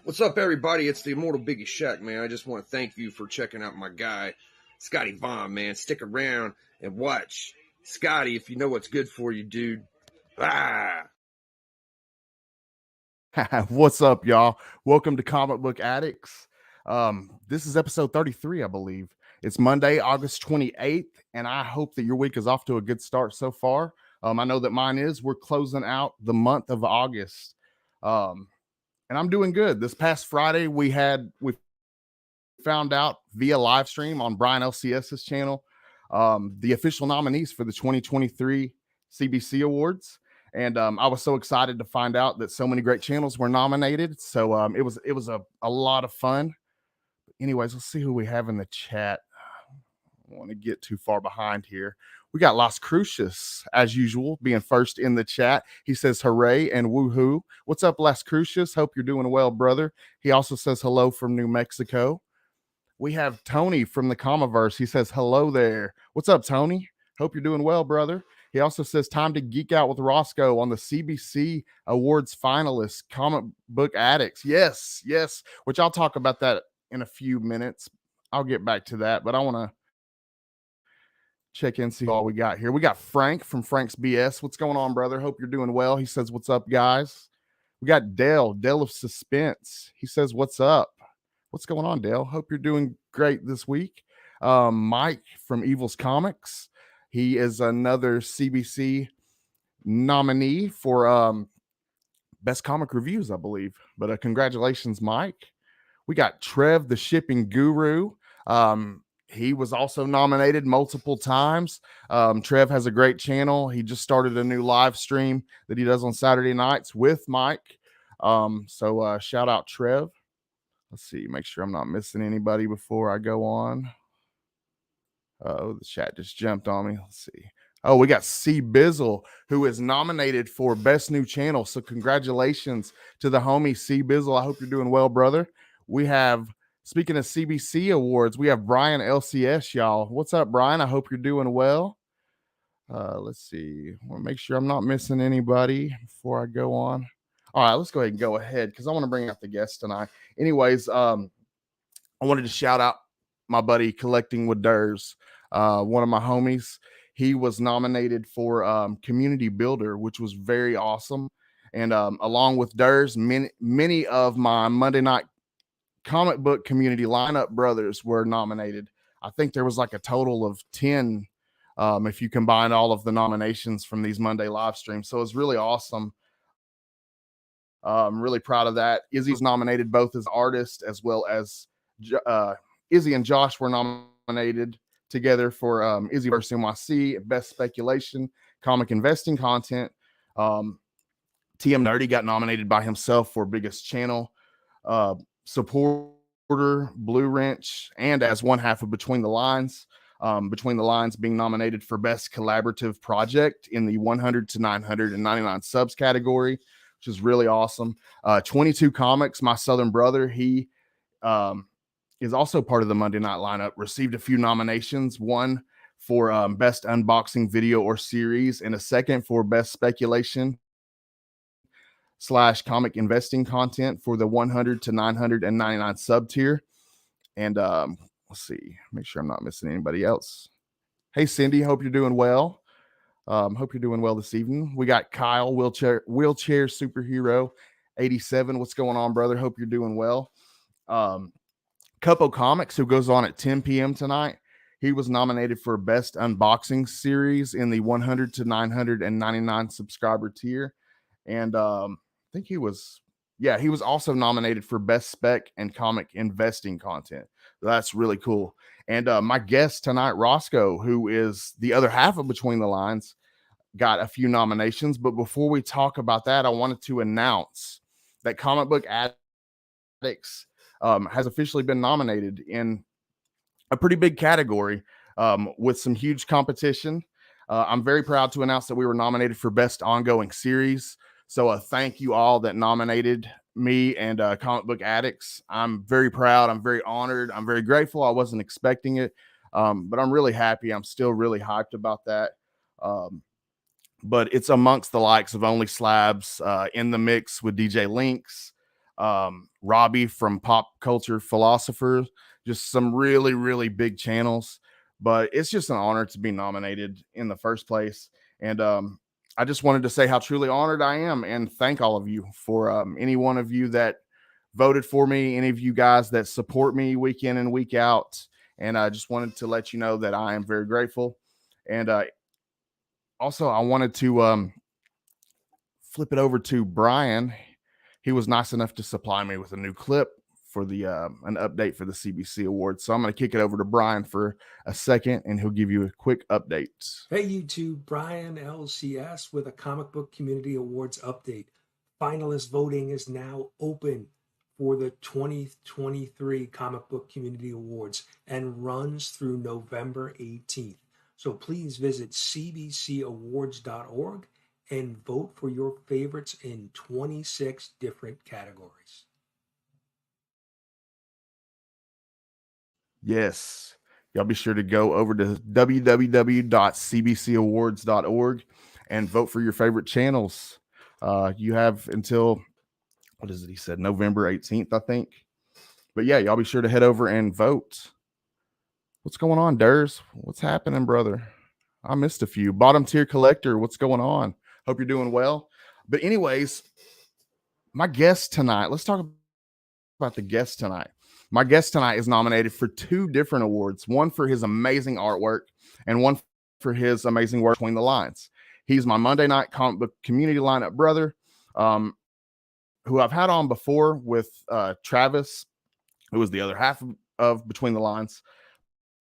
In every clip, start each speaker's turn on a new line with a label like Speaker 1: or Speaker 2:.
Speaker 1: What's up, everybody? It's the immortal Biggie Shack, man. I just want to thank you for checking out my guy, Scotty Vaughn, man. Stick around and watch. Scotty, if you know what's good for you, dude. Ah!
Speaker 2: What's up, y'all? Welcome to Comic Book Addicts. This is episode 33, I believe. It's Monday, August 28th, and I hope that your week is off to a good start so far. I know that mine is. We're closing out the month of August, and I'm doing good. This past Friday, we found out via live stream on Brian LCS's channel the official nominees for the 2023 CBC Awards. And I was so excited to find out that so many great channels were nominated. So it was a lot of fun. Anyways, let's see who we have in the chat. I don't want to get too far behind here. We got Las Crucias, as usual, being first in the chat. He says hooray and woohoo. What's up, Las Crucias? Hope you're doing well, brother. He also says hello from New Mexico. We have Tony from the Comiverse. He says hello there. What's up, Tony? Hope you're doing well, brother. He also says time to geek out with Rosko on the CBC Awards finalists, Comic Book Addicts. Yes, which I'll talk about that in a few minutes. I'll get back to that, but I want to check in, see all we got here. We got Frank from Frank's BS. What's going on, brother? Hope you're doing well. He says, what's up, guys? We got Dale of Suspense. He says, what's up? What's going on, Dale? Hope you're doing great this week. Mike from Evil's Comics. He is another CBC nominee for Best Comic Reviews, I believe. But congratulations, Mike. We got Trev, the Shipping Guru. He was also nominated multiple times. Trev has a great channel. He just started a new live stream that he does on Saturday nights with Mike. So shout out, Trev. Let's see, make sure I'm not missing anybody before I go on. Oh, the chat just jumped on me. Let's see. Oh, we got C Bizzle, who is nominated for Best New Channel. So congratulations to the homie C Bizzle. I hope you're doing well, brother. We have, speaking of CBC Awards, we have Brian LCS, y'all. What's up, Brian? I hope you're doing well. Let's see. I want to make sure I'm not missing anybody before I go on. All right, let's go ahead and go ahead because I want to bring out the guests tonight. Anyways, I wanted to shout out my buddy Collecting with Durs, one of my homies. He was nominated for Community Builder, which was very awesome. And along with Durs, many of my Monday night comic book community lineup brothers were nominated. I think there was like a total of 10 if you combine all of the nominations from these Monday live streams. So it was really awesome. I'm really proud of that. Izzy was nominated both as artist as well as Izzy and Josh were nominated together for Izzy vs. NYC, Best Speculation, Comic Investing Content. TM Nerdy got nominated by himself for Biggest Channel, Supporter, Blue Wrench, and as one half of Between the Lines. Between the Lines being nominated for Best Collaborative Project in the 100 to 999 subs category, which is really awesome. 22 Comics, my Southern brother, he is also part of the Monday night lineup, received a few nominations, one for Best Unboxing Video or Series, and a second for Best Speculation / Comic Investing Content for the 100 to 999 sub tier. And let's see, make sure I'm not missing anybody else. Hey, Cindy, hope you're doing well. Hope you're doing well this evening. We got Kyle, wheelchair superhero 87. What's going on, brother? Hope you're doing well. Cupo Comics, who goes on at 10 p.m. tonight. He was nominated for Best Unboxing Series in the 100 to 999 subscriber tier. And I think he was also nominated for Best Spec and Comic Investing Content. That's really cool. And my guest tonight, Rosko, who is the other half of Between the Lines, got a few nominations. But before we talk about that, I wanted to announce that Comic Book Addicts has officially been nominated in a pretty big category with some huge competition. I'm very proud to announce that we were nominated for Best Ongoing Series. So thank you all that nominated me and Comic Book Addicts. I'm very proud. I'm very honored. I'm very grateful. I wasn't expecting it, but I'm really happy. I'm still really hyped about that. But it's amongst the likes of Only Slabs, In the Mix with DJ Links, Robbie from Pop Culture Philosopher, just some really, really big channels. But it's just an honor to be nominated in the first place. And I just wanted to say how truly honored I am and thank all of you for any one of you that voted for me, any of you guys that support me week in and week out. And I just wanted to let you know that I am very grateful. And also, I wanted to flip it over to Brian. He was nice enough to supply me with a new clip for the an update for the CBC Awards. So I'm going to kick it over to Brian for a second, and he'll give you a quick update.
Speaker 3: Hey YouTube, Brian LCS with a Comic Book Community Awards update. Finalist voting is now open for the 2023 Comic Book Community Awards and runs through November 18th. So please visit cbcawards.org and vote for your favorites in 26 different categories.
Speaker 2: Yes. Y'all be sure to go over to www.cbcawards.org and vote for your favorite channels. You have until, what is it? He said November 18th, I think. But yeah, y'all be sure to head over and vote. What's going on, Durs? What's happening, brother? I missed a few. Bottom tier collector, what's going on? Hope you're doing well. But anyways, my guest tonight, let's talk about the guest tonight. My guest tonight is nominated for 2 different awards, one for his amazing artwork and one for his amazing work between the lines. He's my Monday night comic book community lineup brother, who I've had on before with Travis, who was the other half of Between the Lines.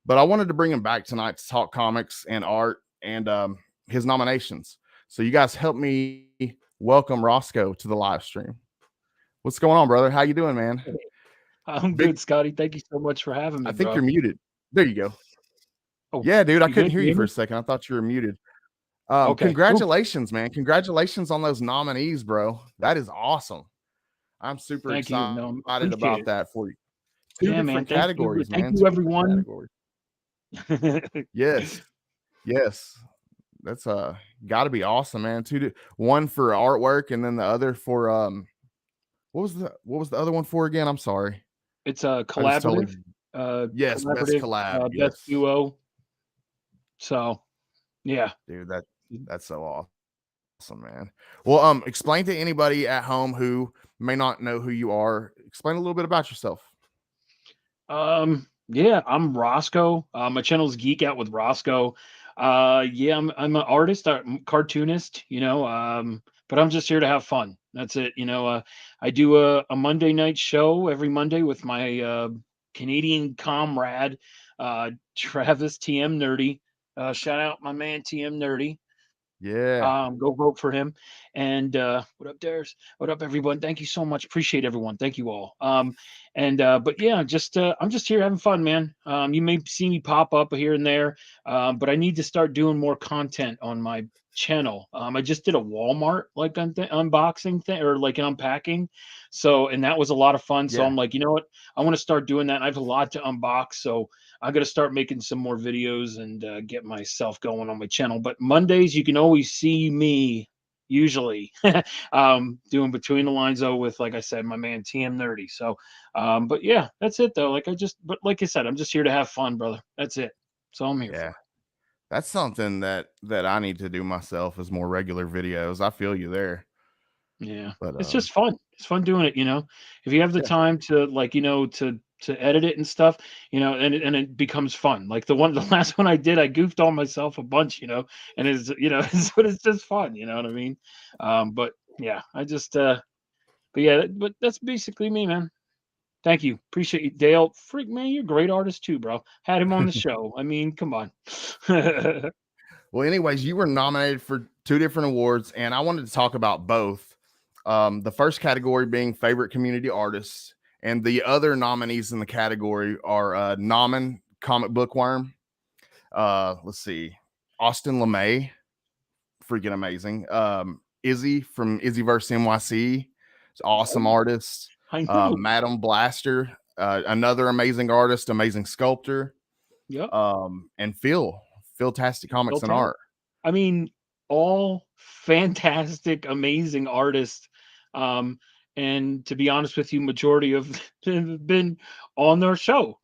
Speaker 2: But I wanted to bring him back tonight to talk comics and art and his nominations. So you guys help me welcome Rosko to the live stream. What's going on, brother? How you doing, man?
Speaker 4: I'm good, Scotty. Thank you so much for having me.
Speaker 2: I think you're muted. There you go.
Speaker 4: Oh,
Speaker 2: yeah, dude. I couldn't
Speaker 4: good?
Speaker 2: hear you for a second. I thought you were muted.
Speaker 4: Okay.
Speaker 2: Congratulations, man. Congratulations on those nominees, bro. That is awesome. I'm super excited about that for you. 2 different categories, man.
Speaker 4: Thank you, everyone.
Speaker 2: Yes. That's got to be awesome, man. 2, one for artwork and then the other for what was the other one for again? I'm sorry.
Speaker 4: It's a collaborative.
Speaker 2: Yes, best collab,
Speaker 4: best duo. So, yeah,
Speaker 2: dude, that's so awesome, man. Well, explain to anybody at home who may not know who you are. Explain a little bit about yourself.
Speaker 4: Yeah, I'm Rosko. My channel is Geek Out with Rosko. Yeah, I'm an artist, cartoonist, but I'm just here to have fun. That's it. I do a Monday night show every Monday with my Canadian comrade, Travis TM Nerdy. Shout out my man TM Nerdy.
Speaker 2: Yeah.
Speaker 4: Go vote for him. And what up, Dares? What up, everyone? Thank you so much. Appreciate everyone. Thank you all. But yeah, I'm just here having fun, man. You may see me pop up here and there, but I need to start doing more content on my channel. I just did a Walmart like unboxing thing or like an unpacking. And that was a lot of fun. So I'm like, you know what? I want to start doing that. I have a lot to unbox. So I got to start making some more videos and get myself going on my channel. But Mondays, you can always see me usually doing Between the Lines though with, like I said, my man TM Nerdy. So, but yeah, that's it though. But like I said, I'm just here to have fun, brother. That's it. So I'm here for.
Speaker 2: That's something that I need to do myself is more regular videos. I feel you there.
Speaker 4: Yeah, but it's just fun. It's fun doing it. If you have the time to to edit it and stuff, and it becomes fun. Like the last one I did, I goofed on myself a bunch, and it's just fun. You know what I mean? But yeah, but that's basically me, man. Thank you. Appreciate you, Dale. Freak, man, you're a great artist too, bro. Had him on the show. I mean, come on.
Speaker 2: Well, anyways, you were nominated for 2 different awards, and I wanted to talk about both. The first category being favorite community artists, and the other nominees in the category are Nauman, Comic Bookworm. Let's see, Austin LeMay, freaking amazing. Izzy from Izzyverse NYC, awesome artist.
Speaker 4: I know.
Speaker 2: Madam Blaster, another amazing artist, amazing sculptor.
Speaker 4: Yep.
Speaker 2: And Phil-tastic Comics and Art.
Speaker 4: I mean, all fantastic, amazing artists. and to be honest with you, majority of them have been on their show.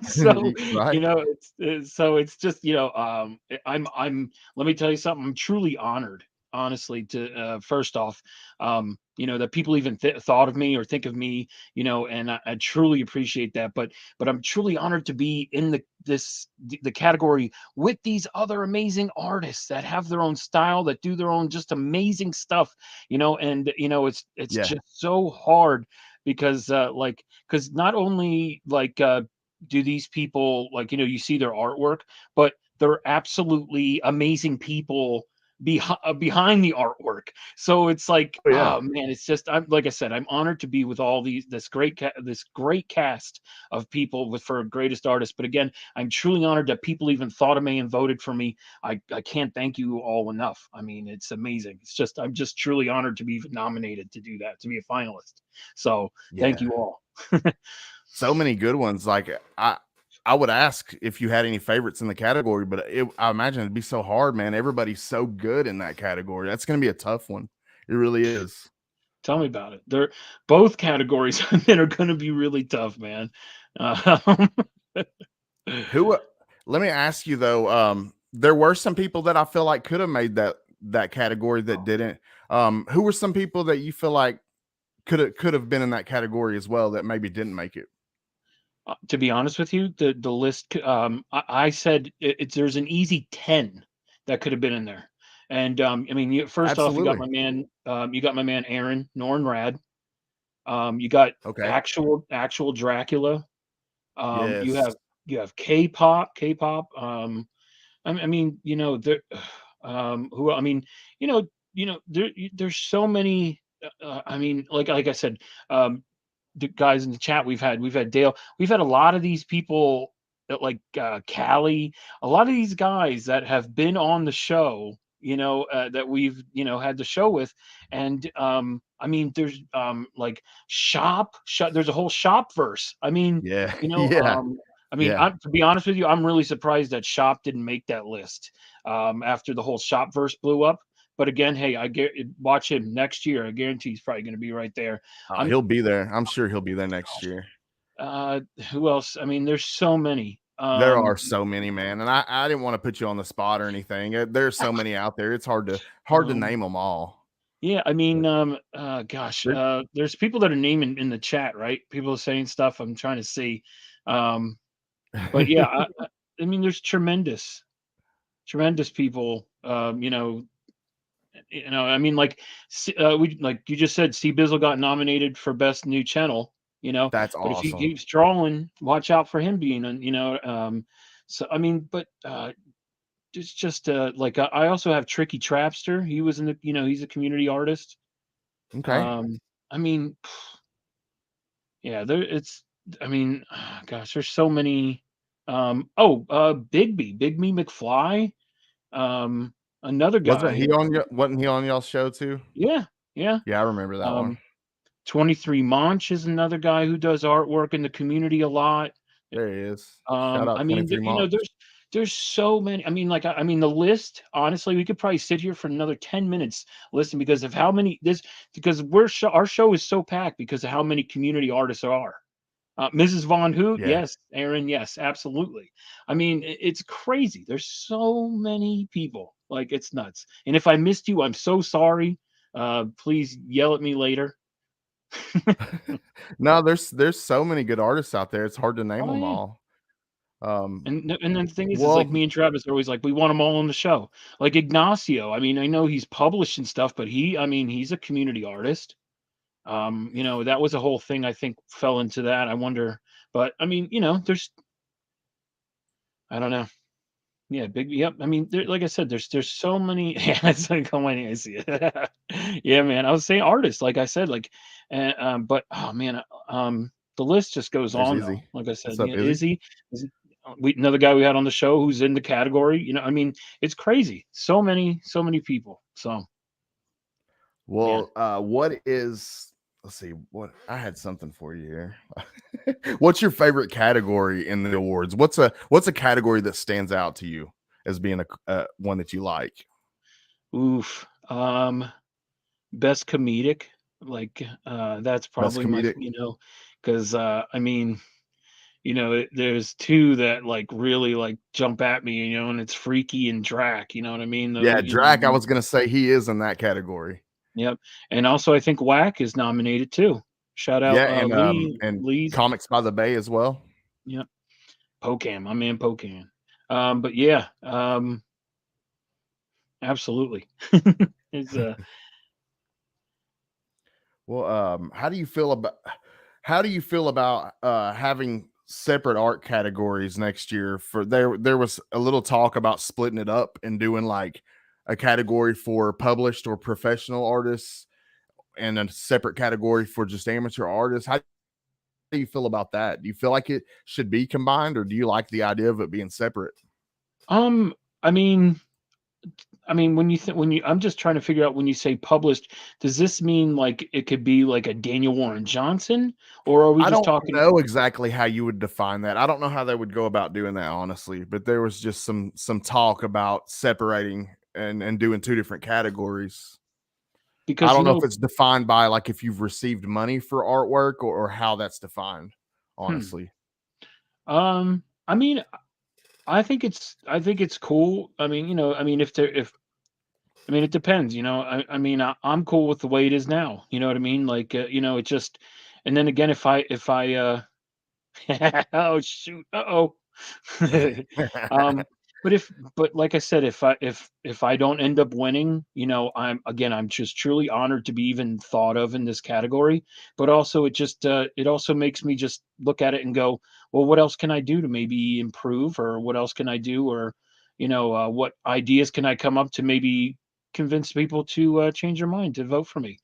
Speaker 4: So
Speaker 2: Right.
Speaker 4: it's just let me tell you something. I'm truly honored, honestly, to first off, that people even thought of me or think of me, and I truly appreciate that. But I'm truly honored to be in the category with these other amazing artists that have their own style, that do their own just amazing stuff, and it's
Speaker 2: Yeah.
Speaker 4: just so hard because because not only do these people, you see their artwork, but they're absolutely amazing people behind the artwork. So it's like,
Speaker 2: Oh yeah.
Speaker 4: oh man, it's just, I'm like I said, I'm honored to be with all this great cast of people for greatest artists. But again, I'm truly honored that people even thought of me and voted for me. I can't thank you all enough. I mean, it's amazing. I'm just truly honored to be even nominated to do that, to be a finalist. So thank
Speaker 2: Yeah.
Speaker 4: you all.
Speaker 2: So many good ones. Like I would ask if you had any favorites in the category, but I imagine it'd be so hard, man. Everybody's so good in that category. That's going to be a tough one. It really is.
Speaker 4: Tell me about it. They're both categories that are going to be really tough, man. Um,
Speaker 2: Who? Let me ask you though. There were some people that I feel like could have made that category that didn't. Who were some people that you feel like could have been in that category as well that maybe didn't make it?
Speaker 4: to be honest with you, the list, I said there's an easy 10 that could have been in there. And I mean, first off,
Speaker 2: Absolutely.
Speaker 4: you got my man Aaron Nornrad. You got
Speaker 2: Okay.
Speaker 4: actual Dracula.
Speaker 2: Yes.
Speaker 4: You have K-pop. I mean, there, who I mean, there's so many. I mean, like I said, the guys in the chat we've had Dale, we've had a lot of these people that Callie, a lot of these guys that have been on the show, that we've had the show with, and I mean, there's shop, there's a whole shop verse. I mean,
Speaker 2: Yeah.
Speaker 4: you know,
Speaker 2: Yeah.
Speaker 4: um, I mean,
Speaker 2: Yeah.
Speaker 4: to be honest with you, I'm really surprised that Shop didn't make that list after the whole Shop verse blew up. But again, hey, watch him next year. I guarantee he's probably going to be right there.
Speaker 2: Oh,
Speaker 4: I'm
Speaker 2: he'll be there. I'm sure he'll be there next year.
Speaker 4: who else? I mean, there's so many.
Speaker 2: There are so many, man, and I didn't want to put you on the spot or anything. There's so many out there. It's hard to
Speaker 4: um,
Speaker 2: name them all.
Speaker 4: yeah, I mean,
Speaker 2: But
Speaker 4: gosh,
Speaker 2: there-
Speaker 4: there's people that are naming in the chat, right? People are saying stuff. I'm trying to see, um, but yeah, I mean, there's tremendous people. I mean, like you just said, C Bizzle got nominated for best new channel.
Speaker 2: That's
Speaker 4: But if he
Speaker 2: awesome.
Speaker 4: keeps drawing, watch out for him being on. So I mean, but it's just I also have Tricky Trapster. He was in the, he's a community artist.
Speaker 2: Okay.
Speaker 4: Um, I mean, yeah, I mean, gosh, there's so many. Big Me McFly. Um, Another guy.
Speaker 2: Wasn't he on y'all's show too?
Speaker 4: Yeah, yeah.
Speaker 2: Yeah, I remember that one.
Speaker 4: Um, 23 Monch is another guy who does artwork in the community a lot.
Speaker 2: There he is. Shout
Speaker 4: I
Speaker 2: out
Speaker 4: mean,
Speaker 2: 23 Months.
Speaker 4: there's so many. I mean, I mean, the list. Honestly, we could probably sit here for another 10 minutes listening because of how many because our show is so packed because of how many community artists there are. Mrs. Von Hoot,
Speaker 2: Yeah.
Speaker 4: yes. Aaron, yes, absolutely. I mean, it's crazy. There's so many people. Like, it's nuts. And if I missed you, I'm so sorry. Please yell at me later.
Speaker 2: No, there's so many good artists out there. It's hard to name
Speaker 4: Oh
Speaker 2: them
Speaker 4: yeah.
Speaker 2: all.
Speaker 4: And then the thing is like
Speaker 2: Well,
Speaker 4: me and Travis are always like, we want them all on the show. Like Ignacio, I mean, I know he's published and stuff, but I mean, he's a community artist. That was a whole thing. I think fell into that. I wonder, but I mean, I don't know. Yeah, big. Yep. I mean, like I said, there's so many. Yeah, it's like, oh, I see it. Yeah, man. I was saying artists, like I said, but oh man, the list just goes
Speaker 2: there's
Speaker 4: on though.
Speaker 2: Izzy.
Speaker 4: Like I said,
Speaker 2: What's up, Izzy?
Speaker 4: Izzy, another guy we had on the show who's in the category. I mean, it's crazy. So many people. So man,
Speaker 2: Well, let's see what I had something for you here. What's your favorite category in the awards? What's a category that stands out to you as being a one that you like?
Speaker 4: oof. Best comedic. Like that's
Speaker 2: That's
Speaker 4: probably my,
Speaker 2: comedic.
Speaker 4: because I mean, there's two that like really like jump at me, and it's Freaky and Drac. You know what I mean?
Speaker 2: Yeah, Drac, I was gonna say he is in that category.
Speaker 4: Yep. And also, I think Whack is nominated too. Shout out
Speaker 2: Yeah, and
Speaker 4: Lee's.
Speaker 2: Comics by the Bay as well.
Speaker 4: Yep. Pocan, my man Pocan. But yeah, absolutely. It's
Speaker 2: Well, how do you feel about having separate art categories next year? For there was a little talk about splitting it up and doing like a category for published or professional artists and a separate category for just amateur artists. How do you feel about that? Do you feel like it should be combined, or do you like the idea of it being separate?
Speaker 4: um I mean I'm just trying to figure out when you say published, does this mean like it could be like a Daniel Warren Johnson, or are we
Speaker 2: I
Speaker 4: just
Speaker 2: don't
Speaker 4: talking?
Speaker 2: know exactly how you would define that. I don't know how they would go about doing that, honestly, but there was just some talk about separating and doing two different categories. I
Speaker 4: Because
Speaker 2: don't know if it's defined by like if you've received money for artwork or how that's defined, honestly.
Speaker 4: I mean, I think it's cool. I mean, if I mean, it depends, I mean, I'm cool with the way it is now. You know what I mean? Like, it just, and then again, if I oh shoot, uh-oh. um, but like I said, if I don't end up winning, I'm just truly honored to be even thought of in this category. But also, it also makes me just look at it and go, well, what else can I do to maybe improve, or what else can I do, or what ideas can I come up to maybe convince people to change their mind to vote for me.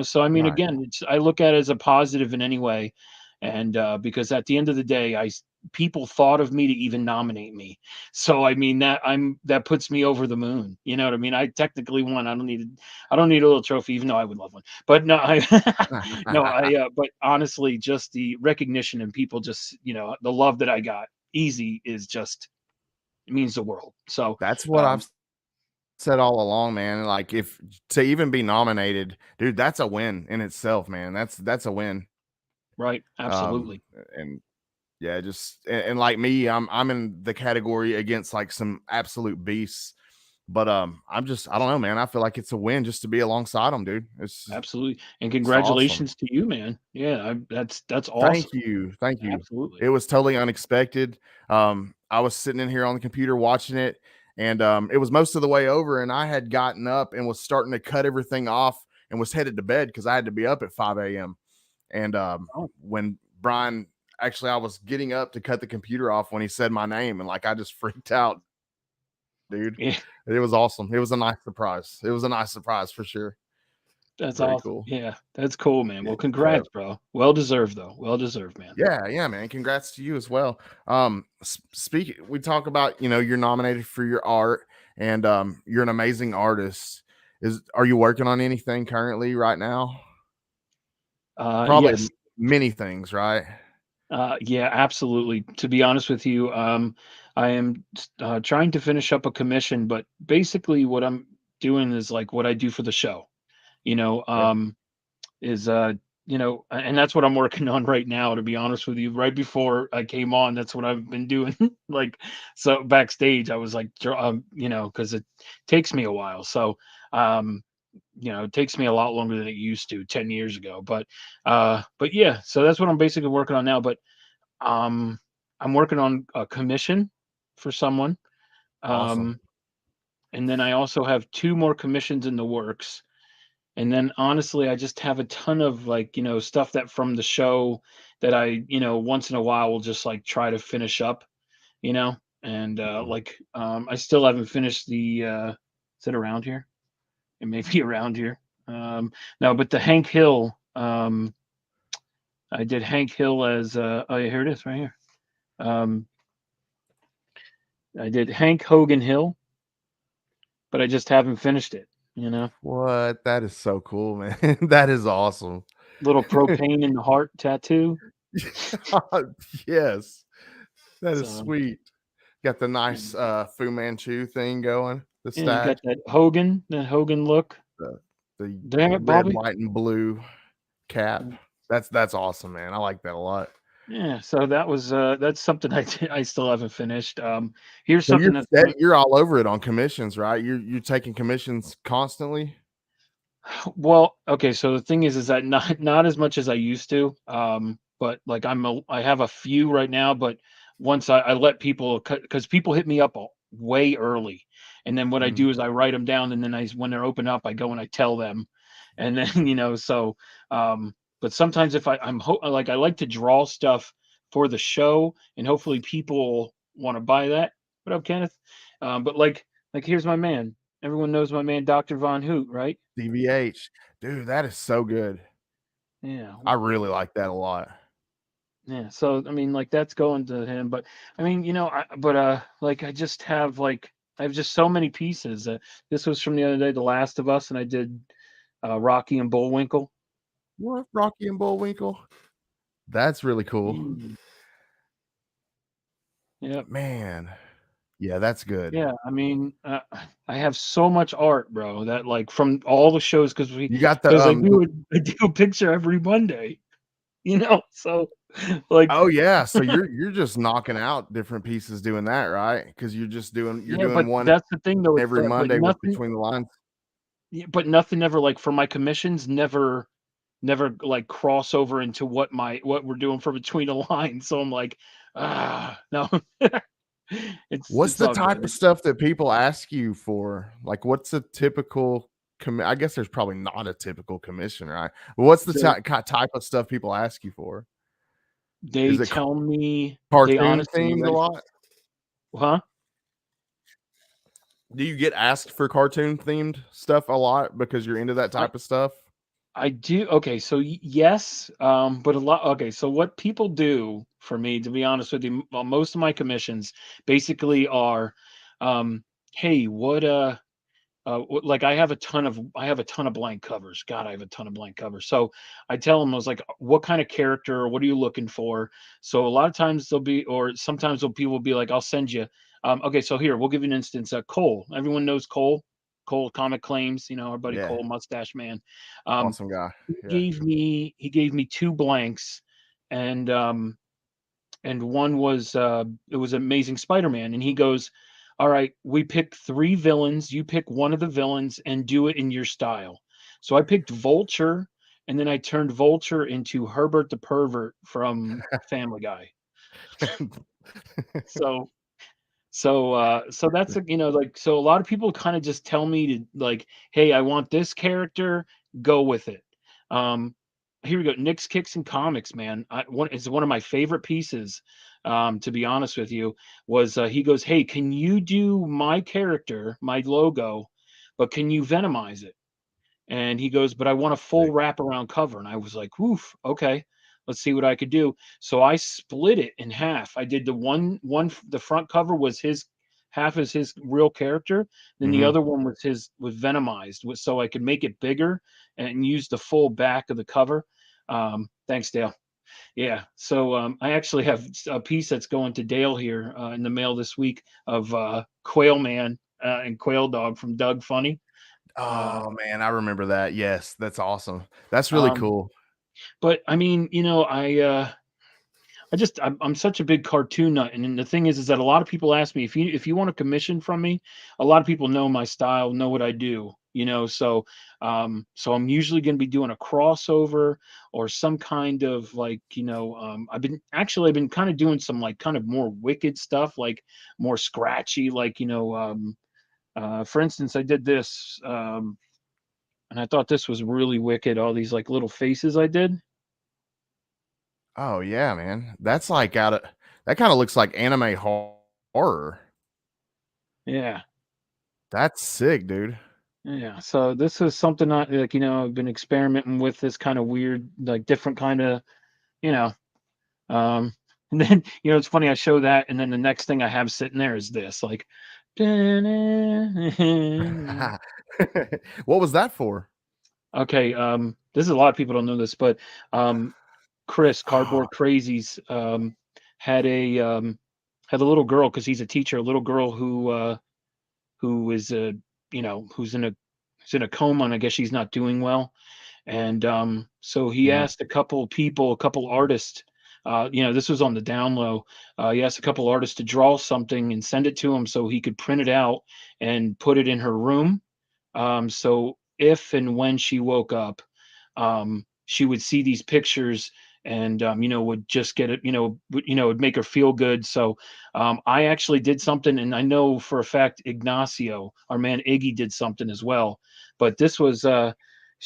Speaker 4: So I mean,
Speaker 2: Right.
Speaker 4: again, I look at it as a positive in any way, and because at the end of the day, people thought of me to even nominate me. So I mean that puts me over the moon. You know what I mean? I technically won. I don't need a little trophy, even though I would love one. But no, I no, but honestly, just the recognition and people just, the love that I got easy is just, it means the world. So
Speaker 2: That's what I've said all along, man. Like if to even be nominated, dude, that's a win in itself, man. That's a win.
Speaker 4: right, absolutely.
Speaker 2: And yeah, just and like me, I'm in the category against like some absolute beasts. But I don't know, man. I feel like it's a win just to be alongside them, dude.
Speaker 4: Absolutely. And
Speaker 2: It's awesome.
Speaker 4: congratulations to you, man. Yeah, that's
Speaker 2: Thank
Speaker 4: awesome.
Speaker 2: you. Thank you.
Speaker 4: Absolutely.
Speaker 2: It was totally unexpected. I was sitting in here on the computer watching it, and it was most of the way over, and I had gotten up and was starting to cut everything off and was headed to bed because I had to be up at 5 a.m. And
Speaker 4: Oh,
Speaker 2: when Brian actually I was getting up to cut the computer off when he said my name, and like I just freaked out, dude.
Speaker 4: yeah,
Speaker 2: It was awesome. It was a nice surprise. It was a nice surprise for sure.
Speaker 4: that's
Speaker 2: Very
Speaker 4: awesome.
Speaker 2: cool.
Speaker 4: Yeah, that's cool, man.
Speaker 2: Yeah.
Speaker 4: Well, congrats, bro. Well deserved, though. Well deserved, man.
Speaker 2: Yeah, man. Congrats to you as well. We talk about, you're nominated for your art and you're an amazing artist. Are you working on anything currently right now? Probably
Speaker 4: Yes.
Speaker 2: many things, right?
Speaker 4: Yeah, absolutely. To be honest with you, I am trying to finish up a commission, but basically what I'm doing is like what I do for the show. You know,
Speaker 2: Yeah.
Speaker 4: is and that's what I'm working on right now, to be honest with you. Right before I came on, that's what I've been doing. Like, so backstage I was like because it takes me a while. So it takes me a lot longer than it used to 10 years ago. But yeah, so that's what I'm basically working on now. But um I'm working on a commission for someone.
Speaker 2: Awesome.
Speaker 4: um and then I also have two more commissions in the works. And then honestly, I just have a ton of like, stuff that from the show that I, once in a while will just like try to finish up, you know. And
Speaker 2: Mhm.
Speaker 4: I still haven't finished the is it around here? It may be around here. No, but the Hank Hill, I did Hank Hill as oh yeah, here it is right here. Um I did Hank Hogan Hill, but I just haven't finished it.
Speaker 2: What? That is so cool, man. That is awesome.
Speaker 4: Little propane in the heart tattoo.
Speaker 2: Yes. That is
Speaker 4: So
Speaker 2: sweet. Got the
Speaker 4: and,
Speaker 2: nice Fu Manchu thing going, the
Speaker 4: yeah, you got
Speaker 2: stash.
Speaker 4: that Hogan look.
Speaker 2: the
Speaker 4: Damn it,
Speaker 2: red,
Speaker 4: Bobby.
Speaker 2: white, and blue cap. That's awesome, man. I like that a lot.
Speaker 4: Yeah, so that was that's something I still haven't finished. Here's
Speaker 2: So
Speaker 4: something that's
Speaker 2: you're all over it on commissions, right? You're taking commissions constantly.
Speaker 4: well, okay. So the thing is that not as much as I used to. But like I have a few right now. But once I let people, because people hit me up way early, and then what I do is I write them down, and then when they're open up, I go and I tell them, and then so. But sometimes if I like to draw stuff for the show, and hopefully people want to buy that. What up, Kenneth? But like here's my man. Everyone knows my man, Dr. Von Hoot, right?
Speaker 2: DVH, dude, that is so good.
Speaker 4: Yeah.
Speaker 2: I really like that a lot.
Speaker 4: Yeah. So I mean, like that's going to him, but I mean, like I have just so many pieces. This was from the other day, The Last of Us, and I did Rocky and Bullwinkle.
Speaker 2: What, Rocky and Bullwinkle? That's really cool.
Speaker 4: Yeah.
Speaker 2: Man. Yeah, that's good.
Speaker 4: Yeah. I mean, I have so much art, bro, that like from all the shows because
Speaker 2: You got
Speaker 4: I
Speaker 2: the
Speaker 4: I do a picture every Monday, so like
Speaker 2: oh yeah, so you're just knocking out different pieces doing that, right? Because you're
Speaker 4: yeah,
Speaker 2: doing
Speaker 4: but
Speaker 2: one
Speaker 4: that's the thing though, it's
Speaker 2: every
Speaker 4: that, but
Speaker 2: Monday with
Speaker 4: nothing,
Speaker 2: Between the Lines.
Speaker 4: yeah, but nothing ever like for my commissions never like cross over into what we're doing for Between the Lines. So I'm like, no.
Speaker 2: What's
Speaker 4: It's
Speaker 2: the
Speaker 4: all
Speaker 2: type
Speaker 4: good.
Speaker 2: of stuff that people ask you for? Like, what's a typical I guess there's probably not a typical commission, right? But what's the type of stuff people ask you for?
Speaker 4: They
Speaker 2: Is it
Speaker 4: tell me they
Speaker 2: cartoon
Speaker 4: honestly
Speaker 2: themed a lot?
Speaker 4: huh?
Speaker 2: Do you get asked for cartoon themed stuff a lot because you're into that
Speaker 4: I
Speaker 2: type of stuff?
Speaker 4: I do. Okay, so yes, but a lot. Okay, so what people do for me, to be honest with you, most of my commissions basically are, hey, like I have a ton of blank covers. God, I have a ton of blank covers. So I tell them, I was like, what kind of character? What are you looking for? So a lot of times or sometimes people will be like, I'll send you. Okay, so here we'll give you an instance. Cole, everyone knows Cole. Cole Comic Claims, our buddy
Speaker 2: Yeah,
Speaker 4: Cole, Mustache Man. Um,
Speaker 2: awesome guy. Yeah.
Speaker 4: he gave me two blanks, and one was it was Amazing Spider-Man, and he goes, all right, we pick three villains, you pick one of the villains and do it in your style. So I picked Vulture, and then I turned Vulture into Herbert the Pervert from Family Guy. So so that's like, so a lot of people kind of just tell me to like, hey, I want this character, go with it. um Here we go. Nick's Kicks and Comics, man. It's one of my favorite pieces, to be honest with you. Was he goes, hey, can you do my character, my logo, but can you venomize it? And he goes, but I want a full wraparound cover. And I was like, oof, okay, let's see what I could do. So I split it in half. I did the front cover was his, half is his real character. Then the
Speaker 2: Mm-hmm.
Speaker 4: other one was venomized, so I could make it bigger and use the full back of the cover. Thanks, Dale. Yeah. So I actually have a piece that's going to Dale here in the mail this week of Quail Man and Quail Dog from Doug Funny.
Speaker 2: Oh man, I remember that. Yes, that's awesome. That's really
Speaker 4: Um,
Speaker 2: cool.
Speaker 4: but I mean, I'm such a big cartoon nut, and then the thing is that a lot of people ask me if you want a commission from me. A lot of people know my style, know what I do, so I'm usually going to be doing a crossover or some kind of like, I've been kind of doing some like kind of more wicked stuff, like more scratchy, like, for instance, I did this, and I thought this was really wicked. All these like little faces I did.
Speaker 2: Oh yeah, man. That's like that kind of looks like anime horror.
Speaker 4: Yeah.
Speaker 2: That's sick, dude.
Speaker 4: Yeah, so this is something I like, I've been experimenting with this kind of weird, like different kind of, you know, um, and then, it's funny, I show that, and then the next thing I have sitting there is this, like,
Speaker 2: What was that for?
Speaker 4: okay, this is a lot of people don't know this, but Chris,
Speaker 2: Oh,
Speaker 4: Cardboard Crazies, had had a little girl, because he's a teacher, a little girl who is who's in a in a coma, and I guess she's not doing well. And so he asked a couple people, a couple artists, this was on the down low. He asked a couple artists to draw something and send it to him so he could print it out and put it in her room. So if and when she woke up, she would see these pictures and would just get it, would make her feel good. So I actually did something, and I know for a fact Ignacio, our man Iggy, did something as well. But this was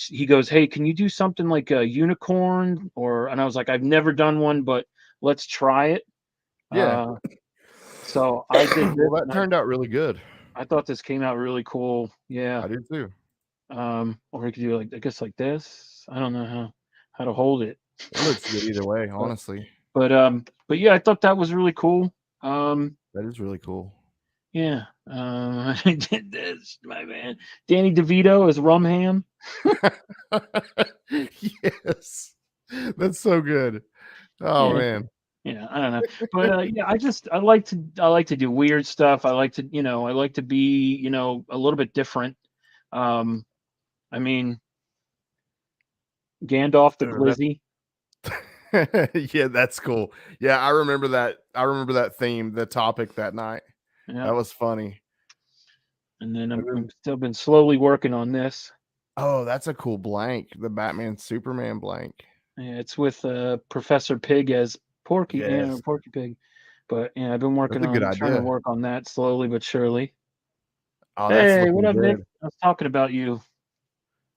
Speaker 4: he goes, "Hey, can you do something like a unicorn?" And I was like, "I've never done one, but let's try it."
Speaker 2: Yeah.
Speaker 4: So I did this.
Speaker 2: Well, that turned out really good.
Speaker 4: I thought this came out really cool. Yeah.
Speaker 2: I did too.
Speaker 4: Or you could do I guess like this. I don't know how to hold it.
Speaker 2: It looks good either way, honestly.
Speaker 4: But yeah, I thought that was really cool.
Speaker 2: That is really cool.
Speaker 4: Yeah. I did this, my man. Danny DeVito as Rumham.
Speaker 2: Yes. That's so good. Oh
Speaker 4: Yeah.
Speaker 2: man.
Speaker 4: Yeah, I don't know. But yeah, I like to do weird stuff. I like to be, a little bit different. I mean, Gandalf the Glizzy.
Speaker 2: Yeah, that's cool. Yeah, I remember that. I remember that theme, the topic that night.
Speaker 4: Yeah.
Speaker 2: That was funny.
Speaker 4: And then I'm still been slowly working on this.
Speaker 2: Oh, that's a cool blank. The Batman Superman blank.
Speaker 4: Yeah, it's with Professor Pig as Porky,
Speaker 2: Yes.
Speaker 4: Porky Pig. But yeah, I've been working
Speaker 2: That's a good
Speaker 4: trying to
Speaker 2: idea.
Speaker 4: work on that slowly but surely.
Speaker 2: Oh, that's
Speaker 4: Hey,
Speaker 2: looking
Speaker 4: what up, Nick?
Speaker 2: good.
Speaker 4: I was talking about you.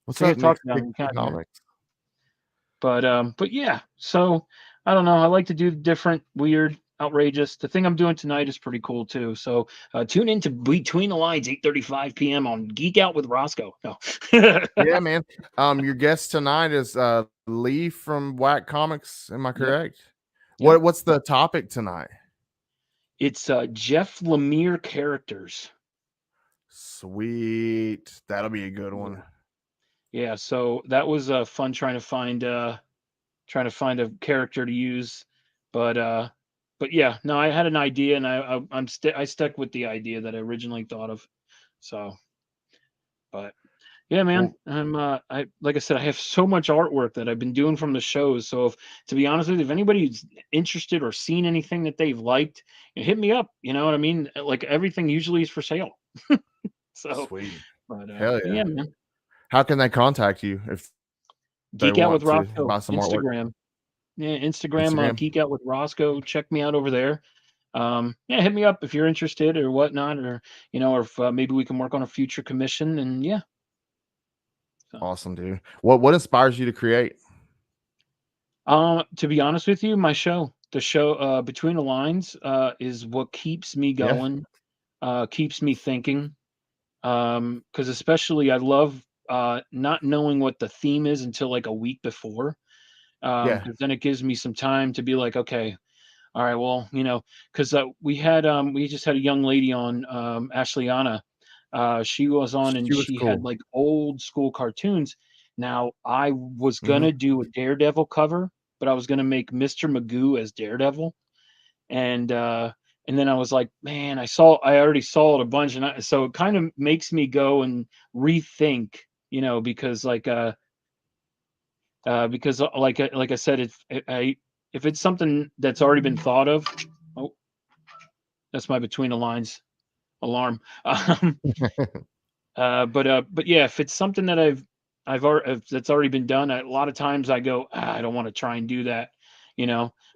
Speaker 2: What's
Speaker 4: Trying
Speaker 2: up,
Speaker 4: to talk
Speaker 2: Nick?
Speaker 4: about you. Got here.
Speaker 2: Comics.
Speaker 4: But yeah, so I don't know. I like to do different, weird, outrageous. The thing I'm doing tonight is pretty cool too. So tune in to Between the Lines, 8:35 p.m. on Geek Out with Rosko. No.
Speaker 2: Yeah, man. Your guest tonight is Lee from Whack Comics. Am I correct?
Speaker 4: Yep.
Speaker 2: What's the topic tonight?
Speaker 4: It's Jeff Lemire characters.
Speaker 2: Sweet. That'll be a good one.
Speaker 4: Yeah, so that was fun trying to find a character to use, but yeah, no, I had an idea, and I stuck with the idea that I originally thought of. So, but yeah, man, like I said, I have so much artwork that I've been doing from the shows. So to be honest with you, if anybody's interested or seen anything that they've liked, hit me up. You know what I mean? Like everything usually is for sale. So
Speaker 2: Sweet.
Speaker 4: but
Speaker 2: Hell yeah.
Speaker 4: yeah, man.
Speaker 2: How can they contact you if they
Speaker 4: Geek Out
Speaker 2: want
Speaker 4: with
Speaker 2: to
Speaker 4: Rosko,
Speaker 2: buy some artwork?
Speaker 4: Instagram. Yeah, Instagram. Geek Out with Rosko. Check me out over there. Yeah, hit me up if you're interested or whatnot, or or if maybe we can work on a future commission. And yeah. So.
Speaker 2: Awesome, dude. What inspires you to create?
Speaker 4: To be honest with you, the show Between the Lines is what keeps me going, keeps me thinking. Because especially I love not knowing what the theme is until like a week before. Because then it gives me some time to be like, okay, all right, well, because we just had a young lady on, Ashleana. She was on, and she
Speaker 2: cool.
Speaker 4: had like old school cartoons. Now I was gonna do a Daredevil cover, but I was gonna make Mr. Magoo as Daredevil, and then I was like, man, I already saw it a bunch, and so it kind of makes me go and rethink, because like I said, if it's something that's already been thought of, oh, that's my Between the Lines alarm. But yeah, if it's something that I've already that's already been done, a lot of times I go, I don't want to try and do that,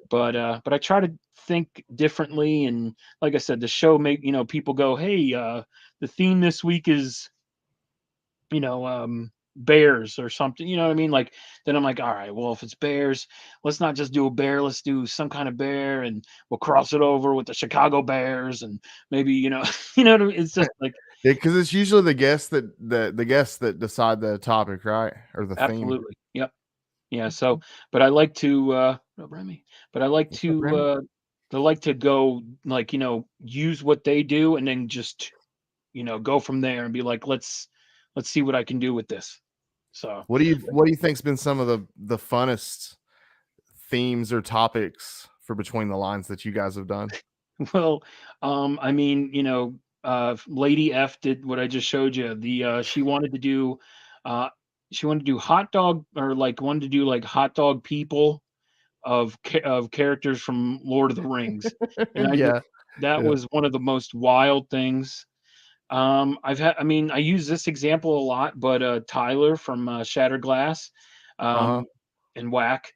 Speaker 4: But I try to think differently, and like I said, the show make people go, hey, the theme this week is, bears or something, you know what I mean? Like then I'm like, all right, well, if it's bears, let's not just do a bear, let's do some kind of bear, and we'll cross it over with the Chicago Bears, and maybe you know what I mean? It's just like
Speaker 2: because it's usually the guests that decide the topic, right? Or the
Speaker 4: absolutely
Speaker 2: theme.
Speaker 4: Yep. Yeah, so but I like to but I like to go like use what they do, and then just go from there and be like, let's see what I can do with this. So
Speaker 2: what do you think's been some of the funnest themes or topics for Between the Lines that you guys have done?
Speaker 4: well, I mean, Lady F did what I just showed you. She wanted to do hot dog, or like wanted to do like hot dog people of characters from Lord of the Rings, and
Speaker 2: Yeah.
Speaker 4: that
Speaker 2: Yeah.
Speaker 4: was one of the most wild things. I use this example a lot, but Tyler from Shattered Glass,
Speaker 2: Uh-huh.
Speaker 4: and Whack,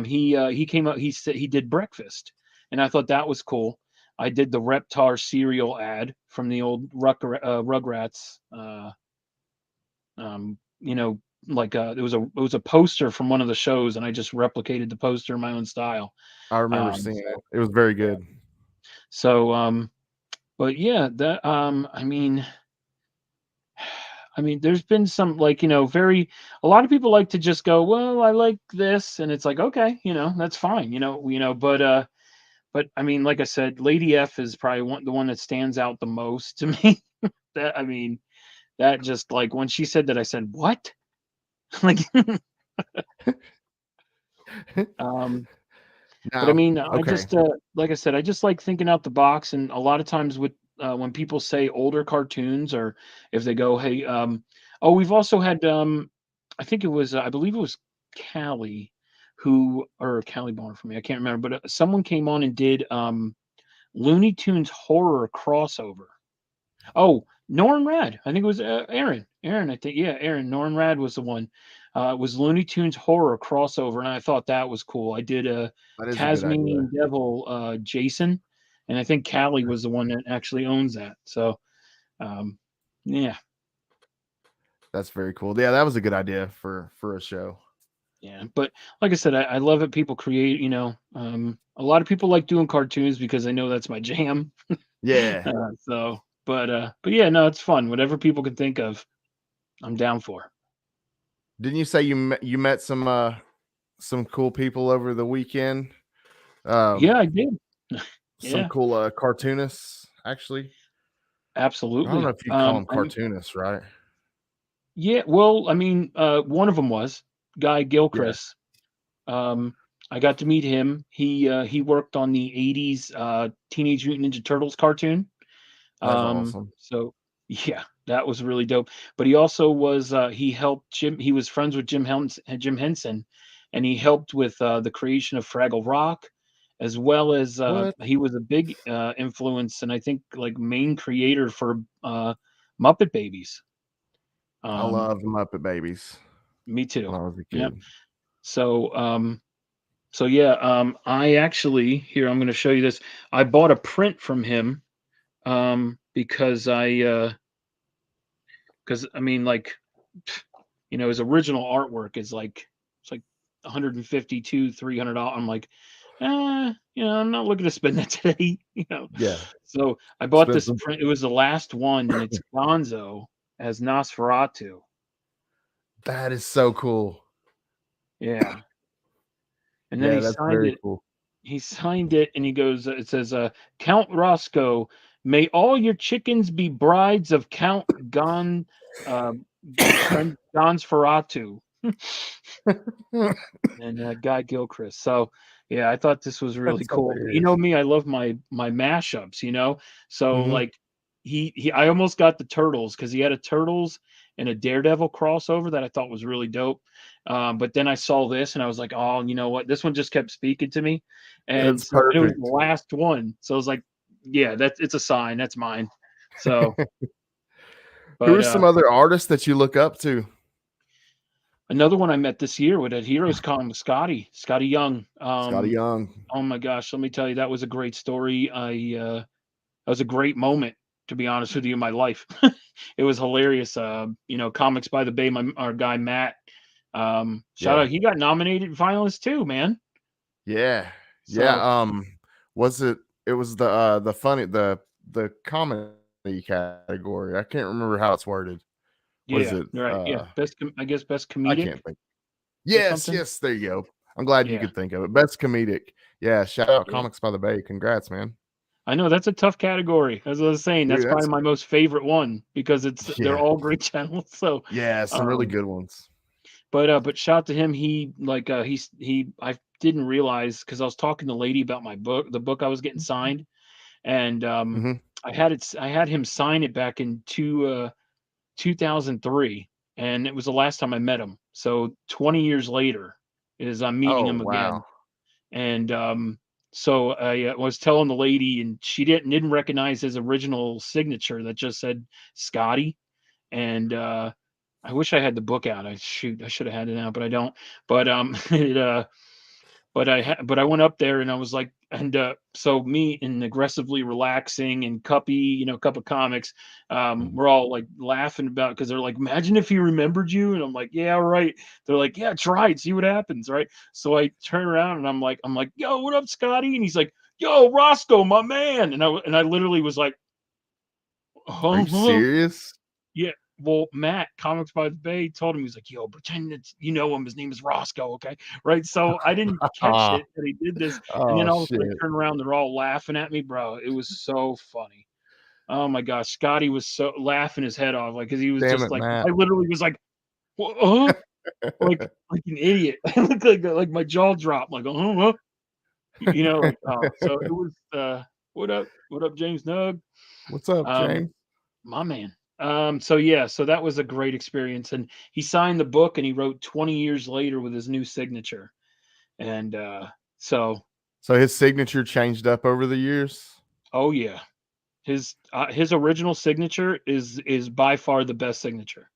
Speaker 4: he came up. He said he did breakfast, and I thought that was cool. I did the Reptar cereal ad from the old Rugrats. You know, like it was a poster from one of the shows, and I just replicated the poster in my own style.
Speaker 2: I remember
Speaker 4: Um,
Speaker 2: seeing it.
Speaker 4: so
Speaker 2: It was very good.
Speaker 4: so, but yeah, that there's been some, like, a lot of people like to just go, well, I like this, and it's like, okay, that's fine, but I mean, like I said, Lady F is probably the one that stands out the most to me. That I mean, that just, like, when she said that, I said, what? Like, um, but I
Speaker 2: Now,
Speaker 4: mean, I
Speaker 2: okay.
Speaker 4: just, like I said, I just like thinking out the box, and a lot of times with when people say older cartoons, or if they go, hey, oh, we've also had, I think it was, I believe it was Callie, or Callie Barn for me, I can't remember, but someone came on and did Looney Tunes horror crossover. Oh, Norn Rad. I think it was Aaron. Aaron, I think. Yeah, Aaron. Norn Rad was the one. It was Looney Tunes horror crossover, and I thought that was cool. I did a
Speaker 2: That is a good idea.
Speaker 4: Tasmanian Devil, Jason, and I think Callie was the one that actually owns that. So, um, yeah,
Speaker 2: That's very cool. Yeah, that was a good idea for a show.
Speaker 4: yeah. But like I said, I love it. People create. A lot of people like doing cartoons because I know that's my jam.
Speaker 2: Yeah.
Speaker 4: But yeah, no, it's fun. Whatever people can think of, I'm down for.
Speaker 2: Didn't you say you met some cool people over the weekend?
Speaker 4: Yeah, I did.
Speaker 2: Some
Speaker 4: Yeah,
Speaker 2: cool cartoonists, actually. I don't know
Speaker 4: absolutely.
Speaker 2: if you call them
Speaker 4: I mean,
Speaker 2: cartoonists, right?
Speaker 4: yeah, well, I mean, one of them was Guy
Speaker 2: Yeah,
Speaker 4: Gilchrist. Um, I got to meet him. He worked on the '80s Teenage Mutant Ninja Turtles cartoon.
Speaker 2: that's awesome.
Speaker 4: So yeah, that was really dope. But he also was he helped Jim. He was friends with Jim Henson, and he helped with the creation of Fraggle Rock, as well as
Speaker 2: What?
Speaker 4: he was a big influence, and I think like main creator for Muppet Babies.
Speaker 2: I
Speaker 4: Um,
Speaker 2: love the Muppet Babies
Speaker 4: Me too.
Speaker 2: when I was a
Speaker 4: Yeah.
Speaker 2: kid.
Speaker 4: So yeah, I actually, here, I'm going to show you this. I bought a print from him because I mean, like, his original artwork is like, it's like 152 $300. I'm like, I'm not looking to spend that today.
Speaker 2: Yeah,
Speaker 4: So I bought this
Speaker 2: expensive.
Speaker 4: print. It was the last one, and it's Gonzo as Nosferatu.
Speaker 2: That is so cool.
Speaker 4: Yeah, and then
Speaker 2: Yeah, that's very cool.
Speaker 4: he signed it, and he goes, it says, Count Roscoe, may all your chickens be brides of Count uh, Gonferatu, and Guy Gilchrist. So yeah, I thought this was really
Speaker 2: That's
Speaker 4: cool. You
Speaker 2: hilarious.
Speaker 4: know me, I love my mashups, so
Speaker 2: Hmm.
Speaker 4: like I almost got the Turtles, because he had a Turtles and a Daredevil crossover that I thought was really dope. But then I saw this, and I was like, oh, you know what, this one just kept speaking to me, and
Speaker 2: That's
Speaker 4: so it was the
Speaker 2: perfect.
Speaker 4: last one, so I was like, yeah, it's a sign, that's mine. So
Speaker 2: Who
Speaker 4: but
Speaker 2: are some other artists that you look up to?
Speaker 4: another one I met this year with at Heroes Con was Scotty Young.
Speaker 2: Scotty Young.
Speaker 4: Oh my gosh, let me tell you, that was a great story. That was a great moment, to be honest with you, in my life. It was hilarious. Comics by the Bay, our guy Matt. Shout
Speaker 2: Yeah.
Speaker 4: out, he got nominated finalist too, man.
Speaker 2: Yeah.
Speaker 4: So
Speaker 2: Yeah. Was it was the funny the comedy category. I can't remember how it's worded. Was
Speaker 4: yeah,
Speaker 2: it
Speaker 4: right, yeah. I guess best
Speaker 2: I
Speaker 4: comedic
Speaker 2: can't think.
Speaker 4: or
Speaker 2: Yes,
Speaker 4: something.
Speaker 2: yes, there you go. I'm glad you
Speaker 4: Yeah,
Speaker 2: could think of it. Best comedic. Yeah, shout out
Speaker 4: yeah.
Speaker 2: Comics by the Bay. Congrats, man.
Speaker 4: I know that's a tough category. As I was saying, that's
Speaker 2: Dude,
Speaker 4: probably
Speaker 2: that's
Speaker 4: my most favorite one, because they're
Speaker 2: yeah.
Speaker 4: all great channels. So,
Speaker 2: Yeah, some really
Speaker 4: um,
Speaker 2: good ones.
Speaker 4: but shout out to him. I didn't realize, because I was talking to the lady about my book, the book I was getting signed, and
Speaker 2: Mhm.
Speaker 4: I had him sign it back in 2003, and it was the last time I met him. So 20 years later is I'm meeting
Speaker 2: Oh
Speaker 4: him again.
Speaker 2: wow.
Speaker 4: And so I was telling the lady, and she didn't recognize his original signature that just said Scotty. And I wish I had the book out. I should have had it out, but I don't. But but I went up there and I was like, and so me and aggressively relaxing and cuppy, cup of comics, we're all like laughing about, because they're like, imagine if he remembered you, and I'm like, yeah, right. They're like, yeah, try it, see what happens, right? So I turn around and I'm like, yo, what up, Scotty? And he's like, yo, Rosko, my man. And I literally was like,
Speaker 2: Are you
Speaker 4: huh?
Speaker 2: serious?
Speaker 4: Yeah. Well, Matt, Comics by the Bay, told him, he's like, yo, pretend that you know him. His name is Rosko, okay? Right. So I didn't catch
Speaker 2: Ah,
Speaker 4: it that he did this. And then
Speaker 2: oh
Speaker 4: all of a sudden
Speaker 2: shit.
Speaker 4: I turn around, they're all laughing at me, bro. It was so funny. Oh my gosh. Scotty was so laughing his head off, like, because he was
Speaker 2: Damn
Speaker 4: just
Speaker 2: it,
Speaker 4: like,
Speaker 2: Matt.
Speaker 4: I literally was like, huh? Like an idiot. I looked like my jaw dropped, like, huh? Like, oh, so it was, what up, James Nug?
Speaker 2: What's up,
Speaker 4: Um,
Speaker 2: James?
Speaker 4: my man. So yeah, so that was a great experience. And he signed the book and he wrote 20 years later with his new signature. And so
Speaker 2: So his signature changed up over the years?
Speaker 4: oh yeah. His original signature is by far the best signature.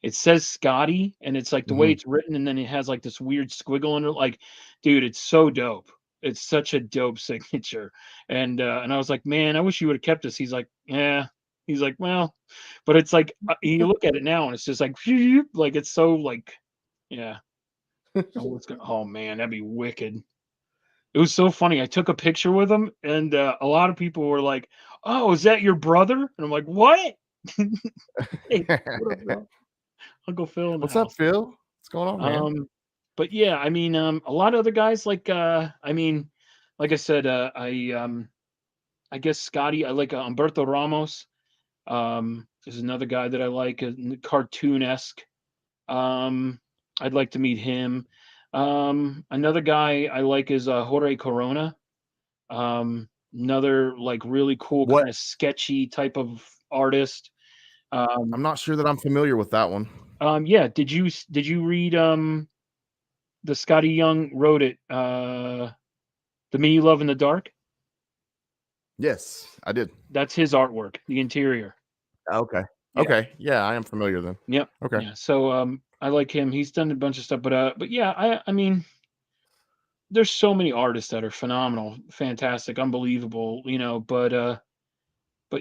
Speaker 4: It says Scotty, and it's like the way
Speaker 2: Hmm.
Speaker 4: it's written, and then it has like this weird squiggle under it. Like, dude, it's so dope. It's such a dope signature. And I was like, man, I wish you would have kept this. He's like, yeah. He's like, well, but it's like you look at it now, and it's just like, like it's so like, yeah. Oh man, that'd be wicked. It was so funny. I took a picture with him, and a lot of people were like, "Oh, is that your brother?" And I'm like, "What?" Hey, what up, bro? Uncle Phil in the
Speaker 2: What's up,
Speaker 4: house.
Speaker 2: Phil? What's going on, man?
Speaker 4: Um, but yeah, I mean, a lot of other guys like, like I said, I guess Scotty. I like Humberto Ramos. Is another guy that I like, cartoon esque. Um, I'd like to meet him. Another guy I like is Jorge Corona. Another like really cool
Speaker 2: What?
Speaker 4: kind of sketchy type of artist. Um,
Speaker 2: I'm not sure that I'm familiar with that one.
Speaker 4: yeah. Did you read the Scotty Young wrote it? The Me You Love in the Dark.
Speaker 2: Yes, I did.
Speaker 4: That's his artwork. The interior.
Speaker 2: Okay.
Speaker 4: Yeah.
Speaker 2: Okay. Yeah, I am familiar then.
Speaker 4: Yep.
Speaker 2: Okay.
Speaker 4: Yeah. So I like him. He's done a bunch of stuff, but yeah, I mean, there's so many artists that are phenomenal, fantastic, unbelievable, but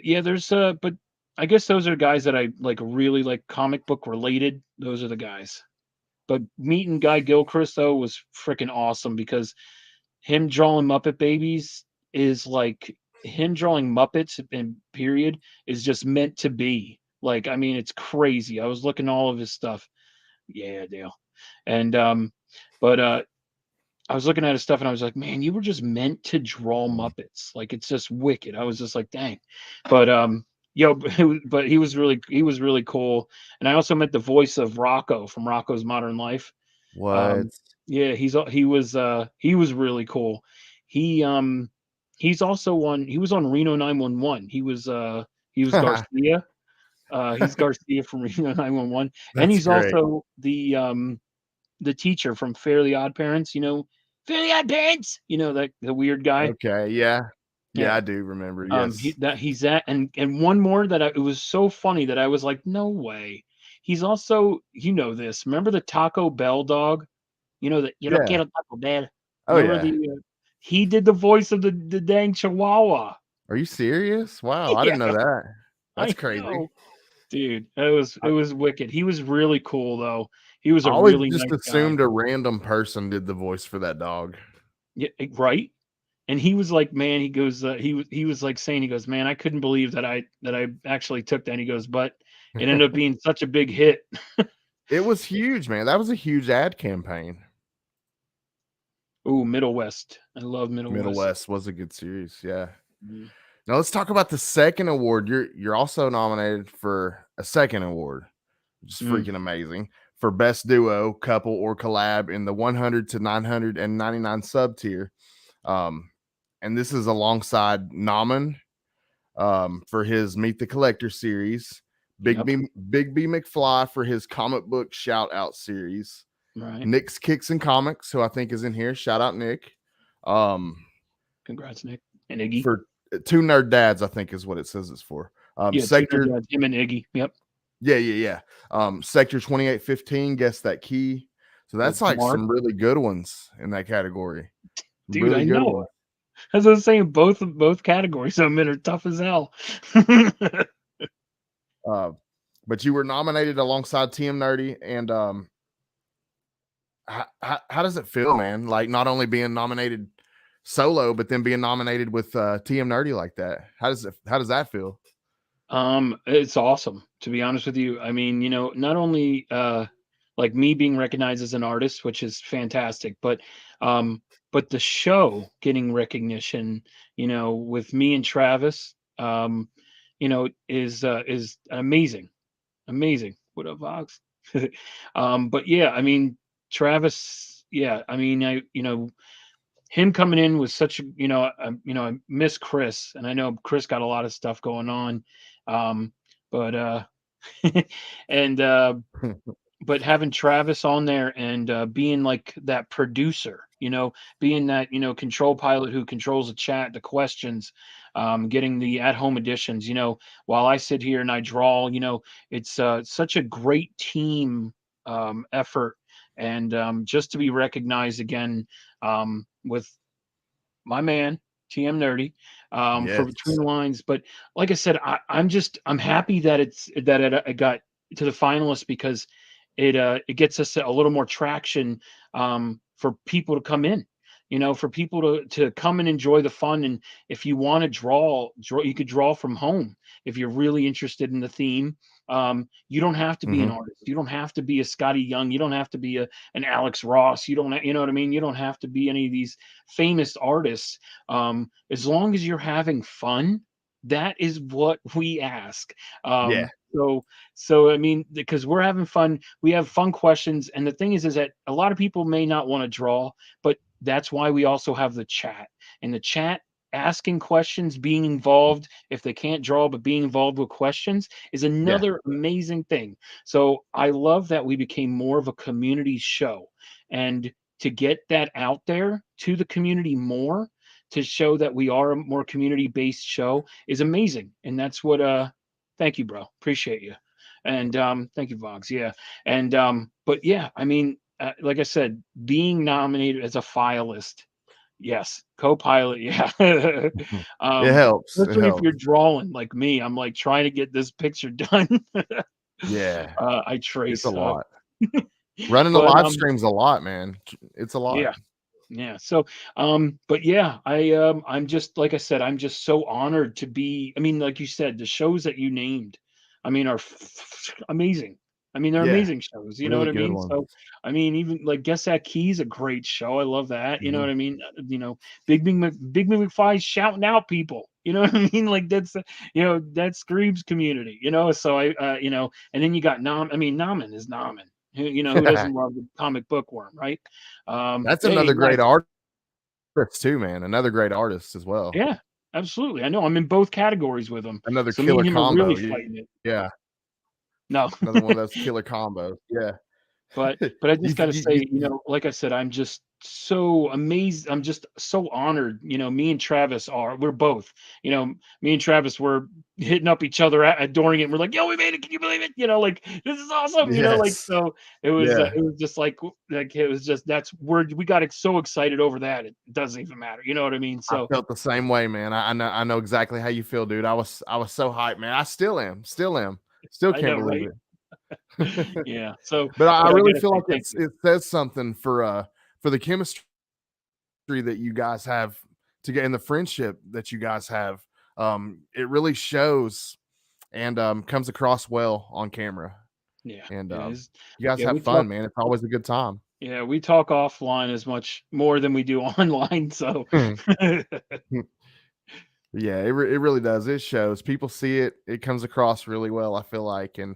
Speaker 4: yeah, but I guess those are guys that I like, really like, comic book related. Those are the guys. But meeting Guy Gilchrist though was freaking awesome, because him drawing Muppet Babies is like, him drawing Muppets in period is just meant to be. Like, I mean, it's crazy. I was looking at all of his stuff. Yeah, Dale. And but I was looking at his stuff and I was like, man, you were just meant to draw Muppets. Like, it's just wicked. I was just like, dang. But but he was really cool. And I also met the voice of Rocco from Rocco's Modern Life.
Speaker 2: What?
Speaker 4: Um, yeah, he was really cool. He he's also he was on Reno 911. He was Garcia. He's Garcia from Reno 911. And
Speaker 2: That's
Speaker 4: he's
Speaker 2: great.
Speaker 4: also the teacher from Fairly Odd Parents, Fairly Odd Parents, that the weird guy.
Speaker 2: Okay. Yeah. Yeah,
Speaker 4: Yeah.
Speaker 2: I do remember. Yes.
Speaker 4: He's that, and one more that it was so funny that I was like, no way. He's also, this. Remember the Taco Bell dog? That you don't
Speaker 2: Yeah.
Speaker 4: get a Taco Bell.
Speaker 2: Oh
Speaker 4: Remember
Speaker 2: yeah.
Speaker 4: he did the voice of the dang Chihuahua.
Speaker 2: Are you serious? Wow, I
Speaker 4: Yeah,
Speaker 2: didn't know that. That's
Speaker 4: I
Speaker 2: crazy.
Speaker 4: know, dude. It was wicked. He was really cool though. He was
Speaker 2: I
Speaker 4: a
Speaker 2: always
Speaker 4: really
Speaker 2: just
Speaker 4: nice guy.
Speaker 2: assumed a random person did the voice for that dog.
Speaker 4: Yeah, right. And he was like, man, he goes, he was like saying, he goes, man, I couldn't believe that I actually took that. And he goes, but it ended up being such a big hit.
Speaker 2: It was huge, man. That was a huge ad campaign.
Speaker 4: Ooh, Middle West. I love Middle
Speaker 2: Middle
Speaker 4: West.
Speaker 2: West was a good series. Yeah.
Speaker 4: Mhm.
Speaker 2: Now let's talk about the second award. You're also nominated for a second award, which is
Speaker 4: Mm.
Speaker 2: freaking amazing, for best duo, couple, or collab in the 100 to 999 sub tier. And this is alongside Naman, for his Meet the Collector series. Big B McFly for his comic book shout out series.
Speaker 4: Right.
Speaker 2: Nick's Kicks and Comics, who I think is in here. Shout out Nick.
Speaker 4: Congrats, Nick and Iggy.
Speaker 2: For Two Nerd Dads, I think is what it says it's for. Sector,
Speaker 4: Two Nerd Dads, him and Iggy. Yep.
Speaker 2: Yeah. Sector 2815, Guess That Key. So that's like
Speaker 4: Mark.
Speaker 2: some really good ones in that category.
Speaker 4: Dude,
Speaker 2: really
Speaker 4: I
Speaker 2: good
Speaker 4: know.
Speaker 2: ones.
Speaker 4: As I was saying, both categories I'm in are tough as hell.
Speaker 2: But you were nominated alongside TM Nerdy, and how does it feel, man? Like not only being nominated solo, but then being nominated with TM Nerdy like that. How does that feel?
Speaker 4: It's awesome, to be honest with you. I mean, not only like me being recognized as an artist, which is fantastic, but the show getting recognition, with me and Travis, is amazing. What up, Vox? But yeah, I mean, Travis, yeah, I mean, him coming in was such a, I miss Chris, and I know Chris got a lot of stuff going on, but and but having Travis on there and being like that producer, being that control pilot who controls the chat, the questions, getting the at-home editions, while I sit here and I draw, it's such a great team effort, and just to be recognized again with my man TM Nerdy for Between the Lines. But like I said, I'm happy that it got to the finalists, because it gets us a little more traction for people to come in, for people to come and enjoy the fun. And if you want to draw, you could draw from home if you're really interested in the theme. You don't have to be an artist. You don't have to be a Scotty Young. You don't have to be an Alex Ross. You know what I mean? You don't have to be any of these famous artists. As long as you're having fun, that is what we ask. So I mean, because we're having fun, we have fun questions, and the thing is that a lot of people may not want to draw, but that's why we also have the chat. And the chat, asking questions, being involved, if they can't draw but being involved with questions, is another amazing thing. So I love that we became more of a community show, and to get that out there to the community more, to show that we are a more community-based show, is amazing. And that's what thank you, bro, appreciate you. And thank you, Vox. Yeah. And but yeah, I mean, like I said, being nominated as a finalist, yes, co-pilot, yeah.
Speaker 2: It helps.
Speaker 4: Especially if you're drawing like me. I'm like trying to get this picture done. I trace
Speaker 2: it's a lot. Running the live stream's a lot, man. It's a lot.
Speaker 4: Yeah. So but yeah, I'm just, like I said, I'm just so honored to be, I mean, like you said, the shows that you named, I mean, are amazing. I mean, they're amazing shows. You know what I mean?
Speaker 2: One.
Speaker 4: So, I mean, even like Guess That Key's a great show. I love that. You know what I mean? Big McFly shouting out people. You know what I mean? Like that's, that screams community. So I, and then you got Naman is Naman. Who doesn't love the comic book worm, right?
Speaker 2: That's another great artist too, man. Another great artist as well.
Speaker 4: Yeah, absolutely. I know. I'm in both categories with him.
Speaker 2: Another
Speaker 4: so
Speaker 2: killer
Speaker 4: me and him
Speaker 2: combo.
Speaker 4: Are really fighting it.
Speaker 2: Yeah.
Speaker 4: No.
Speaker 2: Another one of those killer combos. Yeah.
Speaker 4: But I just got to say, like I said, I'm just so amazed. I'm just so honored. Me and Travis we're both, me and Travis were hitting up each other, adoring it. And we're like, yo, we made it. Can you believe it? Like, this is awesome. So it was just like it was just, we got so excited over that. It doesn't even matter. You know what I mean? So
Speaker 2: I felt the same way, man. I know exactly how you feel, dude. I was so hyped, man. I still am. Still can't believe it.
Speaker 4: Yeah. So,
Speaker 2: but I really feel like it says something for the chemistry that you guys have together and the friendship that you guys have. It really shows and comes across well on camera.
Speaker 4: Yeah.
Speaker 2: And you guys have fun, man. It's always a good time.
Speaker 4: Yeah, we talk offline as much more than we do online. So
Speaker 2: yeah, it really does. It shows. People see it. It comes across really well, I feel like, and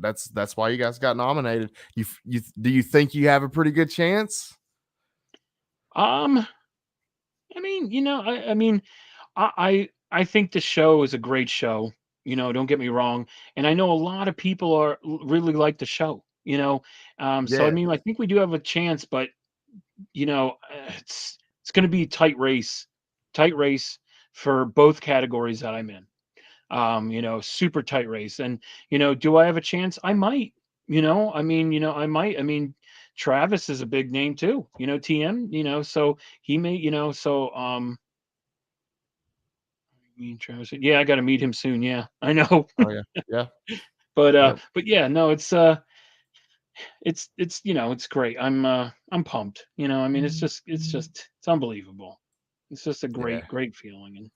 Speaker 2: that's why you guys got nominated. Do you think you have a pretty good chance? I
Speaker 4: I think the show is a great show. Don't get me wrong, and I know a lot of people really like the show. So I
Speaker 2: Yeah,
Speaker 4: mean, I think we do have a chance, but it's going to be a tight race for both categories that I'm in. Super tight race, and do I have a chance? I might. I might. I mean, Travis is a big name too. TM. So he may. Travis. Yeah, I got to meet him soon. Yeah, I know.
Speaker 2: oh yeah, yeah,
Speaker 4: But yeah, no, it's great. I'm pumped. I mean, it's unbelievable. It's just a
Speaker 2: yeah.
Speaker 4: great feeling. And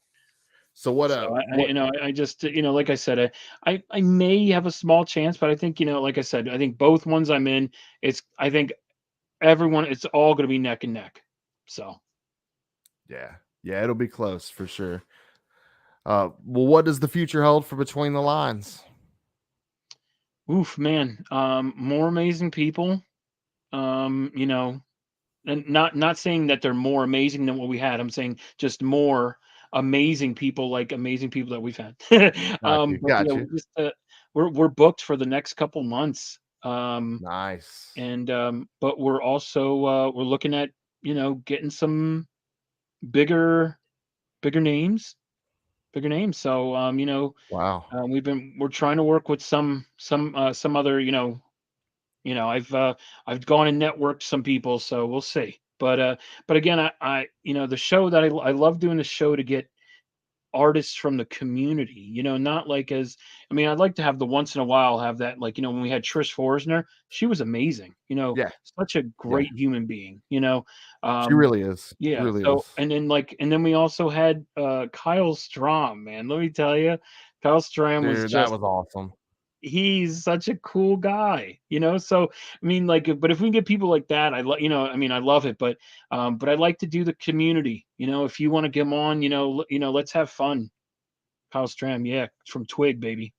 Speaker 2: So
Speaker 4: so
Speaker 2: what?
Speaker 4: I just, like I said, I may have a small chance, but I think, like I said, I think both ones I'm in, I think it's all going to be neck and neck. So,
Speaker 2: Yeah, yeah, it'll be close for sure. Well, what does the future hold for Between the Lines?
Speaker 4: oof, man, more amazing people, and not saying that they're more amazing than what we had. I'm saying just more amazing people, like amazing people that we've had.
Speaker 2: Got you,
Speaker 4: But
Speaker 2: got you.
Speaker 4: we're booked for the next couple months.
Speaker 2: Nice.
Speaker 4: And but we're also we're looking at getting some bigger bigger names. So
Speaker 2: Wow.
Speaker 4: we're trying to work with some other I've gone and networked some people, so we'll see. But again, I the show that I love doing the show to get artists from the community, not like I'd like to have the once in a while have that, like, when we had Trish Forsner, she was amazing,
Speaker 2: Yeah,
Speaker 4: such a
Speaker 2: yeah.
Speaker 4: great human being,
Speaker 2: She
Speaker 4: um,
Speaker 2: really is. She
Speaker 4: yeah.
Speaker 2: really
Speaker 4: So,
Speaker 2: is.
Speaker 4: and then we also had Kyle Strom, man. Let me tell you, Kyle Strom was
Speaker 2: Dude, that
Speaker 4: just
Speaker 2: was awesome.
Speaker 4: he's such a cool guy, so I mean, like, but if we can get people like that, I mean, I love it, but I'd like to do the community, if you want to get them on, let's have fun. Kyle Stram, yeah, from Twig, baby.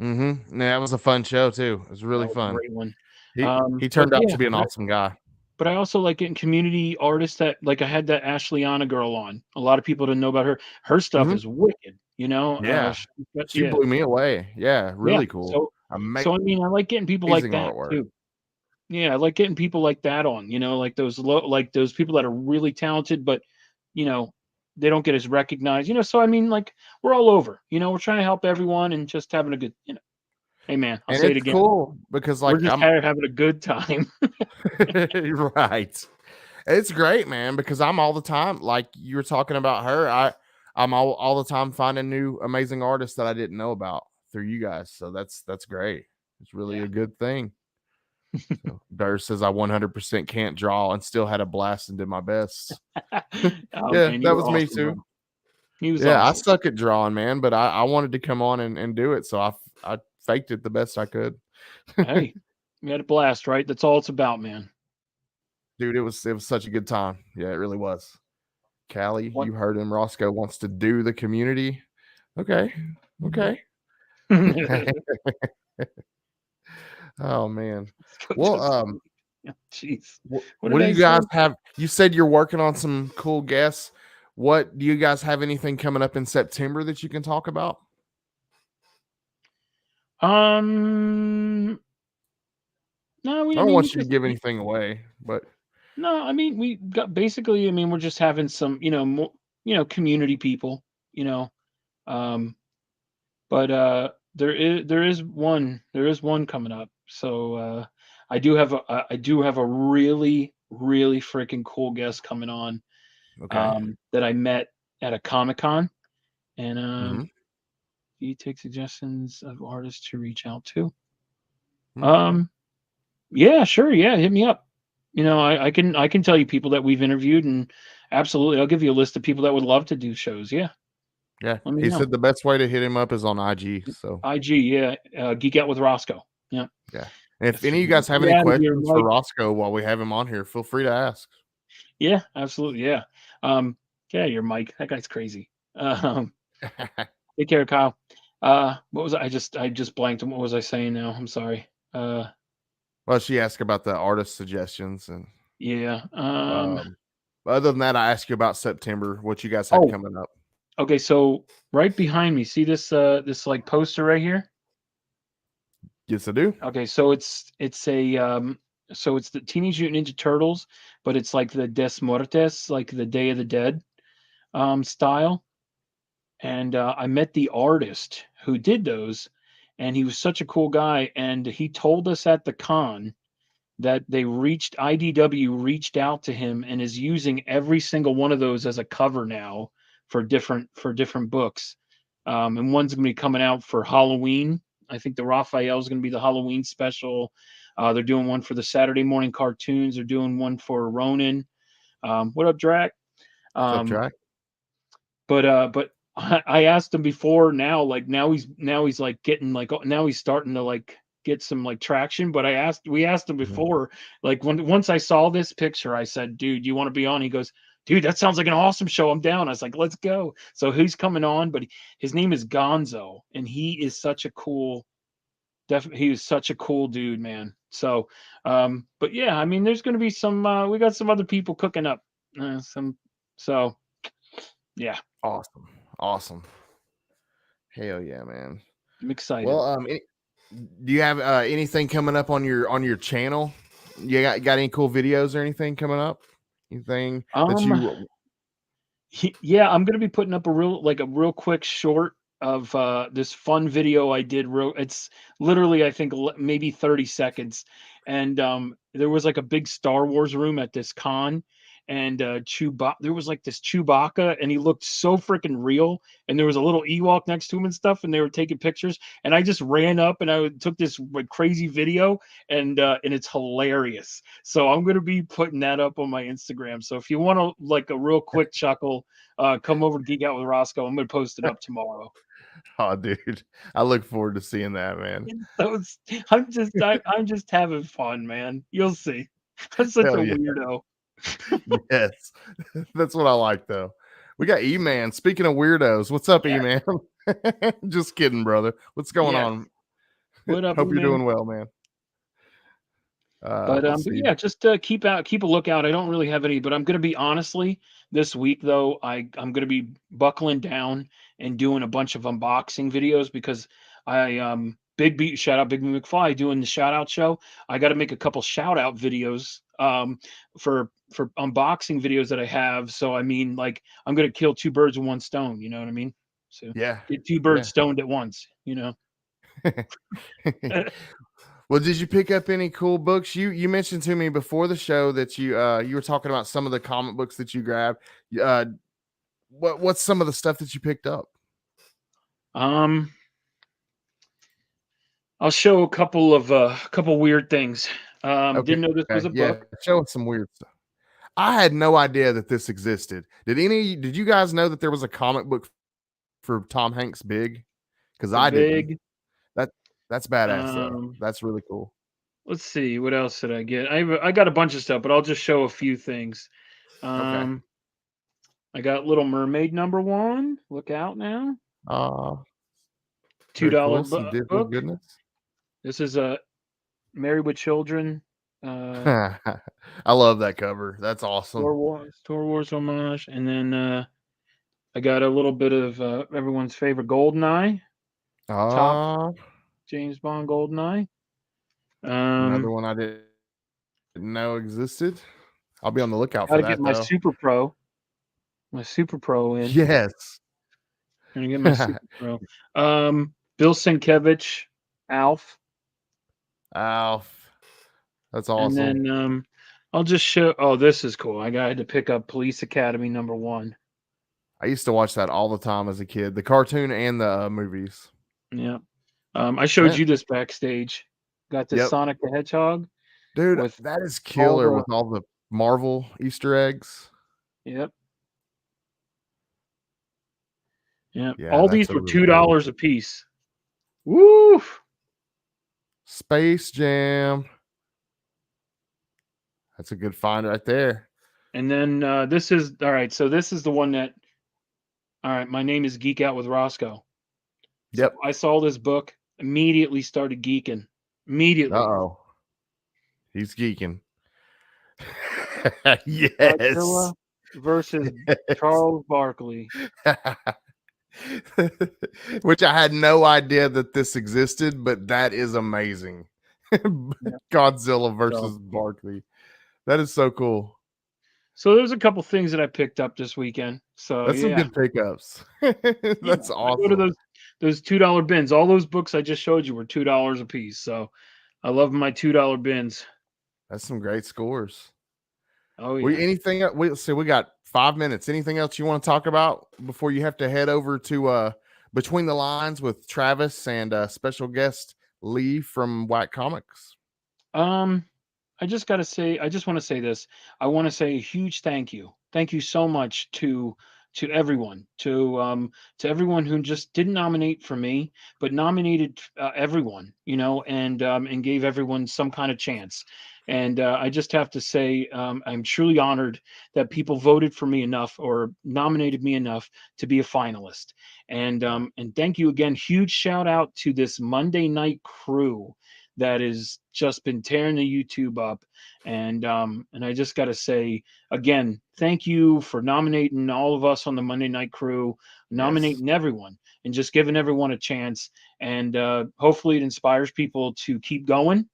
Speaker 2: Mm-hmm. Yeah, that was a fun show too. It was
Speaker 4: That
Speaker 2: really
Speaker 4: was a
Speaker 2: fun.
Speaker 4: great one.
Speaker 2: He
Speaker 4: But
Speaker 2: turned out
Speaker 4: yeah,
Speaker 2: to be an awesome guy.
Speaker 4: but I also like getting community artists that, like, I had that Ashleyana girl on. A lot of people didn't know about her. Her stuff
Speaker 2: Mm-hmm.
Speaker 4: is wicked,
Speaker 2: Yeah, she
Speaker 4: yeah,
Speaker 2: blew me away. Yeah,
Speaker 4: yeah.
Speaker 2: really cool.
Speaker 4: So I mean, I like getting people like
Speaker 2: Amazing
Speaker 4: that
Speaker 2: artwork.
Speaker 4: too. Yeah, I like getting people like that on, like like those people that are really talented, but you know, they don't get as recognized, so I mean, like, we're all over, we're trying to help everyone and just having a good, hey man, I'll
Speaker 2: And
Speaker 4: say it
Speaker 2: it's
Speaker 4: again.
Speaker 2: cool because
Speaker 4: We're
Speaker 2: like
Speaker 4: just
Speaker 2: I'm
Speaker 4: having a good time.
Speaker 2: right. It's great, man, because I'm all the time, like you were talking about her. I'm all the time finding new amazing artists that I didn't know about through you guys. So that's great. It's really
Speaker 4: Yeah.
Speaker 2: a good thing. So Durr says I 100% can't draw and still had a blast and did my best.
Speaker 4: Oh
Speaker 2: Yeah,
Speaker 4: man, you
Speaker 2: that
Speaker 4: were
Speaker 2: was me
Speaker 4: awesome, bro.
Speaker 2: too.
Speaker 4: He was
Speaker 2: Yeah, I
Speaker 4: awesome.
Speaker 2: suck at drawing, man, but I wanted to come on and do it. So I faked it the best I could.
Speaker 4: Hey, we had a blast, right? That's all it's about, man.
Speaker 2: Dude, it was such a good time. Yeah, it really was. Callie,
Speaker 4: What?
Speaker 2: you heard him. Rosko wants to do the community. Okay. Okay. Oh man. Well,
Speaker 4: Jeez. What
Speaker 2: what
Speaker 4: did
Speaker 2: do
Speaker 4: I
Speaker 2: you
Speaker 4: say?
Speaker 2: guys have? You said you're working on some cool guests. What do you guys have anything coming up in September that you can talk about?
Speaker 4: Um, no,
Speaker 2: I
Speaker 4: I
Speaker 2: don't
Speaker 4: mean, we
Speaker 2: want you to
Speaker 4: just,
Speaker 2: give anything away, but
Speaker 4: no, I mean, we got basically, I mean, we're just having some, more, community people, um, but there is one coming up. So I do have a really freaking cool guest coming on,
Speaker 2: okay.
Speaker 4: that I met at a Comic-Con, and
Speaker 2: Mm-hmm.
Speaker 4: he takes suggestions of artists to reach out to.
Speaker 2: Okay.
Speaker 4: Yeah, sure, yeah, hit me up. I can tell you people that we've interviewed, and absolutely, I'll give you a list of people that would love to do shows. Yeah,
Speaker 2: Yeah.
Speaker 4: let me
Speaker 2: He
Speaker 4: know.
Speaker 2: said the best way to hit him up is on IG. So
Speaker 4: IG, yeah, Geek Out with Roscoe. Yeah.
Speaker 2: yeah. And if
Speaker 4: So
Speaker 2: any of you guys have
Speaker 4: get
Speaker 2: any
Speaker 4: out of here,
Speaker 2: questions for
Speaker 4: Mike.
Speaker 2: Roscoe while we have him on here, feel free to ask.
Speaker 4: Yeah, absolutely. Yeah. Yeah, you're Mike. That guy's crazy. Take care, Kyle. What was I just blanked. What was I saying now? I'm sorry.
Speaker 2: Well, she asked about the artist suggestions, and
Speaker 4: Yeah.
Speaker 2: other than that, I asked you about September, what you guys had
Speaker 4: Oh,
Speaker 2: coming up.
Speaker 4: Okay, so right behind me, see this this like poster right here?
Speaker 2: Yes, I do.
Speaker 4: Okay, so it's a so it's the Teenage Mutant Ninja Turtles, but it's like the Des Muertes, like the Day of the Dead style. And I met the artist who did those, and he was such a cool guy. And he told us at the con that IDW reached out to him and is using every single one of those as a cover now for different books. And one's gonna be coming out for Halloween. I think the Raphael is gonna be the Halloween special. They're doing one for the Saturday morning cartoons. They're doing one for Ronin. What up, Drac?
Speaker 2: What's up,
Speaker 4: Um,
Speaker 2: Jack?
Speaker 4: but I asked him before. Now he's like getting like now he's starting to like get some like traction. But we asked him before, like once I saw this picture, I said, "Dude, you want to be on?" He goes, "Dude, that sounds like an awesome show. I'm down." I was like, "Let's go." So he's coming on, but his name is Gonzo, and he is such a cool. He was such a cool dude, man. So, but yeah, I mean, there's going to be some. We got some other people cooking up. Some. So yeah,
Speaker 2: Awesome. Awesome. Hell yeah, man.
Speaker 4: I'm excited.
Speaker 2: Well, do you have anything coming up on your channel? You got any cool videos or anything coming up? Anything that you
Speaker 4: Yeah, I'm gonna be putting up a real quick short of this fun video I did. It's literally I think maybe 30 seconds, and there was like a big Star Wars room at this con, and there was like this Chewbacca, and he looked so freaking real, and there was a little Ewok next to him and stuff, and they were taking pictures, and I just ran up and I took this like crazy video, and it's hilarious. So I'm gonna be putting that up on my Instagram. So if you want to like a real quick chuckle, come over to Geek Out with Rosko. I'm gonna post it up tomorrow.
Speaker 2: Oh, dude, I look forward to seeing that, man.
Speaker 4: So I'm just having fun, man. You'll see. I'm such a
Speaker 2: Hell yeah.
Speaker 4: weirdo.
Speaker 2: Yes. That's what I like though. We got E-Man. Speaking of weirdos, what's up,
Speaker 4: Yeah.
Speaker 2: E-Man? Just kidding, brother. What's going
Speaker 4: Yes.
Speaker 2: on?
Speaker 4: What up,
Speaker 2: Hope you're
Speaker 4: man?
Speaker 2: doing well, man. Let's
Speaker 4: But
Speaker 2: see.
Speaker 4: yeah, just keep a lookout. I don't really have any, but I'm gonna be honestly this week though. I'm gonna be buckling down and doing a bunch of unboxing videos because I Big B shout out Big B McFly doing the shout out show. I got to make a couple shout out videos for unboxing videos that I have. So I mean, like I'm gonna kill two birds with one stone. You know what I mean? So
Speaker 2: Yeah.
Speaker 4: get two
Speaker 2: Yeah.
Speaker 4: birds stoned at once. You know.
Speaker 2: Well, did you pick up any cool books? You mentioned to me before the show that you were talking about some of the comic books that you grabbed. Uh, what's some of the stuff that you picked up?
Speaker 4: I'll show a couple weird things.
Speaker 2: Okay,
Speaker 4: Didn't know this was a
Speaker 2: yeah,
Speaker 4: book.
Speaker 2: show us some weird stuff. I had no idea that this existed. Did you guys know that there was a comic book for Tom Hanks Big? Because
Speaker 4: For
Speaker 2: I didn't.
Speaker 4: Big.
Speaker 2: That's badass though.
Speaker 4: Um,
Speaker 2: That's really cool.
Speaker 4: let's see, what else did I get? I got a bunch of stuff, but I'll just show a few things.
Speaker 2: Okay.
Speaker 4: I got Little Mermaid #1. Look out now.
Speaker 2: Very
Speaker 4: $2
Speaker 2: cool. Some Disney
Speaker 4: book.
Speaker 2: goodness.
Speaker 4: This is a Married with Children.
Speaker 2: I love that cover. That's awesome.
Speaker 4: Star Wars homage, and then I got a little bit of everyone's favorite GoldenEye. Top James Bond GoldenEye.
Speaker 2: Another one I didn't know existed. I'll be on the lookout for
Speaker 4: Gotta
Speaker 2: that
Speaker 4: get my
Speaker 2: though.
Speaker 4: Super Pro. My Super Pro in.
Speaker 2: Yes.
Speaker 4: Gonna get my Super Pro. Bill Sienkiewicz, Alf.
Speaker 2: Alf. That's awesome.
Speaker 4: And then I'll just show. Oh, this is cool. I had to pick up Police Academy #1.
Speaker 2: I used to watch that all the time as a kid, the cartoon and the movies.
Speaker 4: Yeah. I showed you this backstage. Got this Sonic the Hedgehog.
Speaker 2: Dude, that is killer with all the Marvel Easter eggs.
Speaker 4: Yep. Yeah.
Speaker 2: Yeah,
Speaker 4: All these were $2 a piece. Woo!
Speaker 2: Space Jam. That's a good find right there.
Speaker 4: And then this is all right. So this is the one that. All right, my name is Geek Out with Rosko.
Speaker 2: Yep.
Speaker 4: So I saw this book, immediately started geeking. Immediately.
Speaker 2: Uh-oh. He's geeking.
Speaker 4: Yes. Godzilla versus Charles Barkley.
Speaker 2: Which I had no idea that this existed, but that is amazing.
Speaker 4: Yeah.
Speaker 2: Godzilla versus Barkley. That is so cool.
Speaker 4: So there's a couple things that I picked up this weekend. So
Speaker 2: That's some
Speaker 4: yeah,
Speaker 2: good pickups.
Speaker 4: yeah.
Speaker 2: That's
Speaker 4: I go to
Speaker 2: awesome.
Speaker 4: those $2 bins. All those books I just showed you were $2 a piece. So I love my $2 bins.
Speaker 2: That's some great scores.
Speaker 4: Oh
Speaker 2: We
Speaker 4: yeah.
Speaker 2: anything we got 5 minutes. Anything else you want to talk about before you have to head over to Between the Lines with Travis and special guest Lee from White Comics?
Speaker 4: I just got to say, I just want to say this. I want to say a huge thank you. Thank you so much to everyone, to everyone who just didn't nominate for me, but nominated everyone, and gave everyone some kind of chance. And I just have to say, I'm truly honored that people voted for me enough or nominated me enough to be a finalist. And thank you again. Huge shout out to this Monday night crew that has just been tearing the YouTube up. And I just got to say again, thank you for nominating all of us on the Monday Night Crew,
Speaker 2: Yes.
Speaker 4: nominating everyone, and just giving everyone a chance. And hopefully, it inspires people to keep going,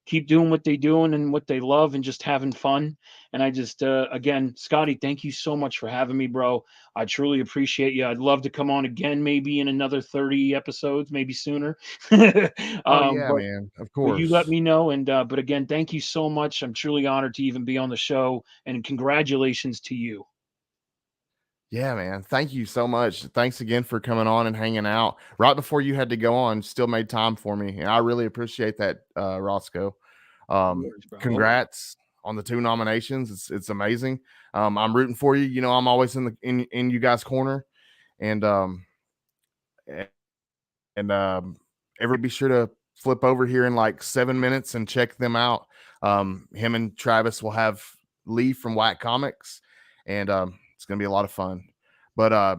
Speaker 4: keep doing what they doing and what they love, and just having fun. And I just again, Scotty, thank you so much for having me, bro. I truly appreciate you. I'd love to come on again, maybe in another 30 episodes, maybe sooner.
Speaker 2: Oh yeah,
Speaker 4: But
Speaker 2: man. Of
Speaker 4: you let
Speaker 2: course.
Speaker 4: me know. And but again, thank you so much. I'm truly honored to even be on the show, and congratulations to you.
Speaker 2: Yeah, man. Thank you so much. Thanks again for coming on and hanging out. Right before you had to go on, still made time for me. And I really appreciate that, Roscoe.
Speaker 4: No worries, bro.
Speaker 2: Congrats on the 2 nominations. It's amazing. I'm rooting for you. You know, I'm always in you guys' corner. And a- and everybody be sure to flip over here in like 7 minutes and check them out. Him and Travis will have Lee from White Comics, and it's gonna be a lot of fun. But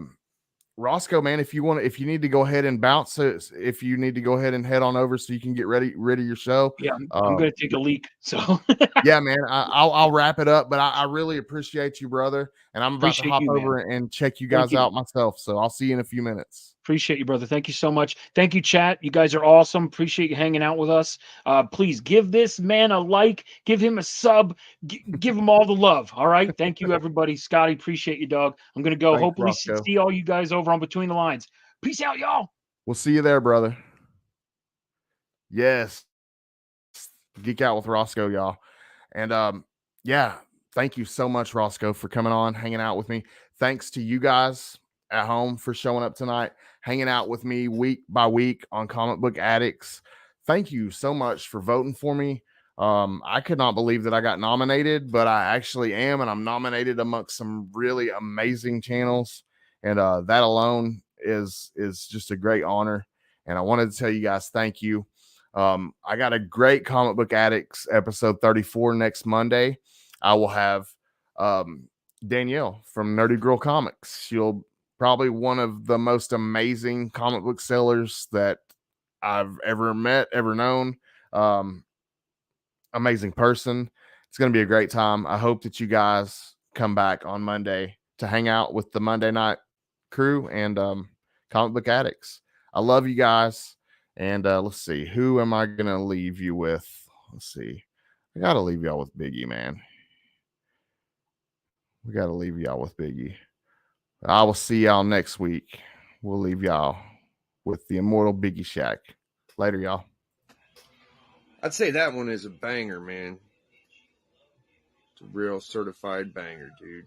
Speaker 2: Roscoe, man, if you need to go ahead and bounce, if you need to go ahead and head on over so you can get rid of your show.
Speaker 4: Yeah, I'm gonna take a leak. So
Speaker 2: Yeah, man, I'll wrap it up. But I really appreciate you, brother. And I'm about to
Speaker 4: appreciate
Speaker 2: hop
Speaker 4: you, man.
Speaker 2: over and check you
Speaker 4: Thank
Speaker 2: guys
Speaker 4: you.
Speaker 2: out myself. So I'll see you in a few minutes.
Speaker 4: Appreciate you, brother. Thank you so much. Thank you, chat. You guys are awesome. Appreciate you hanging out with us. Please give this man a like, give him a sub, give him all the love. All right. Thank you, everybody. Scotty, appreciate you, dog. I'm gonna go.
Speaker 2: Thanks,
Speaker 4: Hopefully,
Speaker 2: Roscoe.
Speaker 4: see all you guys over on Between the Lines. Peace out, y'all.
Speaker 2: We'll see you there, brother. Yes. Geek Out with Roscoe, y'all. And yeah, thank you so much, Roscoe, for coming on, hanging out with me. Thanks to you guys at home for showing up tonight, hanging out with me week by week on Comic Book Addicts. Thank you so much for voting for me. I could not believe that I got nominated, but I actually am, and I'm nominated amongst some really amazing channels. And that alone is just a great honor. And I wanted to tell you guys thank you. I got a great Comic Book Addicts episode 34 next Monday. I will have Danielle from Nerdy Girl Comics. She'll probably one of the most amazing comic book sellers that I've ever met, ever known. Amazing person. It's going to be a great time. I hope that you guys come back on Monday to hang out with the Monday night crew and Comic Book Addicts. I love you guys. And let's see, who am I going to leave you with? Let's see. I got to leave y'all with Biggie, man. We got to leave y'all with Biggie. I will see y'all next week. We'll leave y'all with the immortal Biggie Shack. Later, y'all.
Speaker 1: I'd say that one is a banger, man. It's a real certified banger, dude.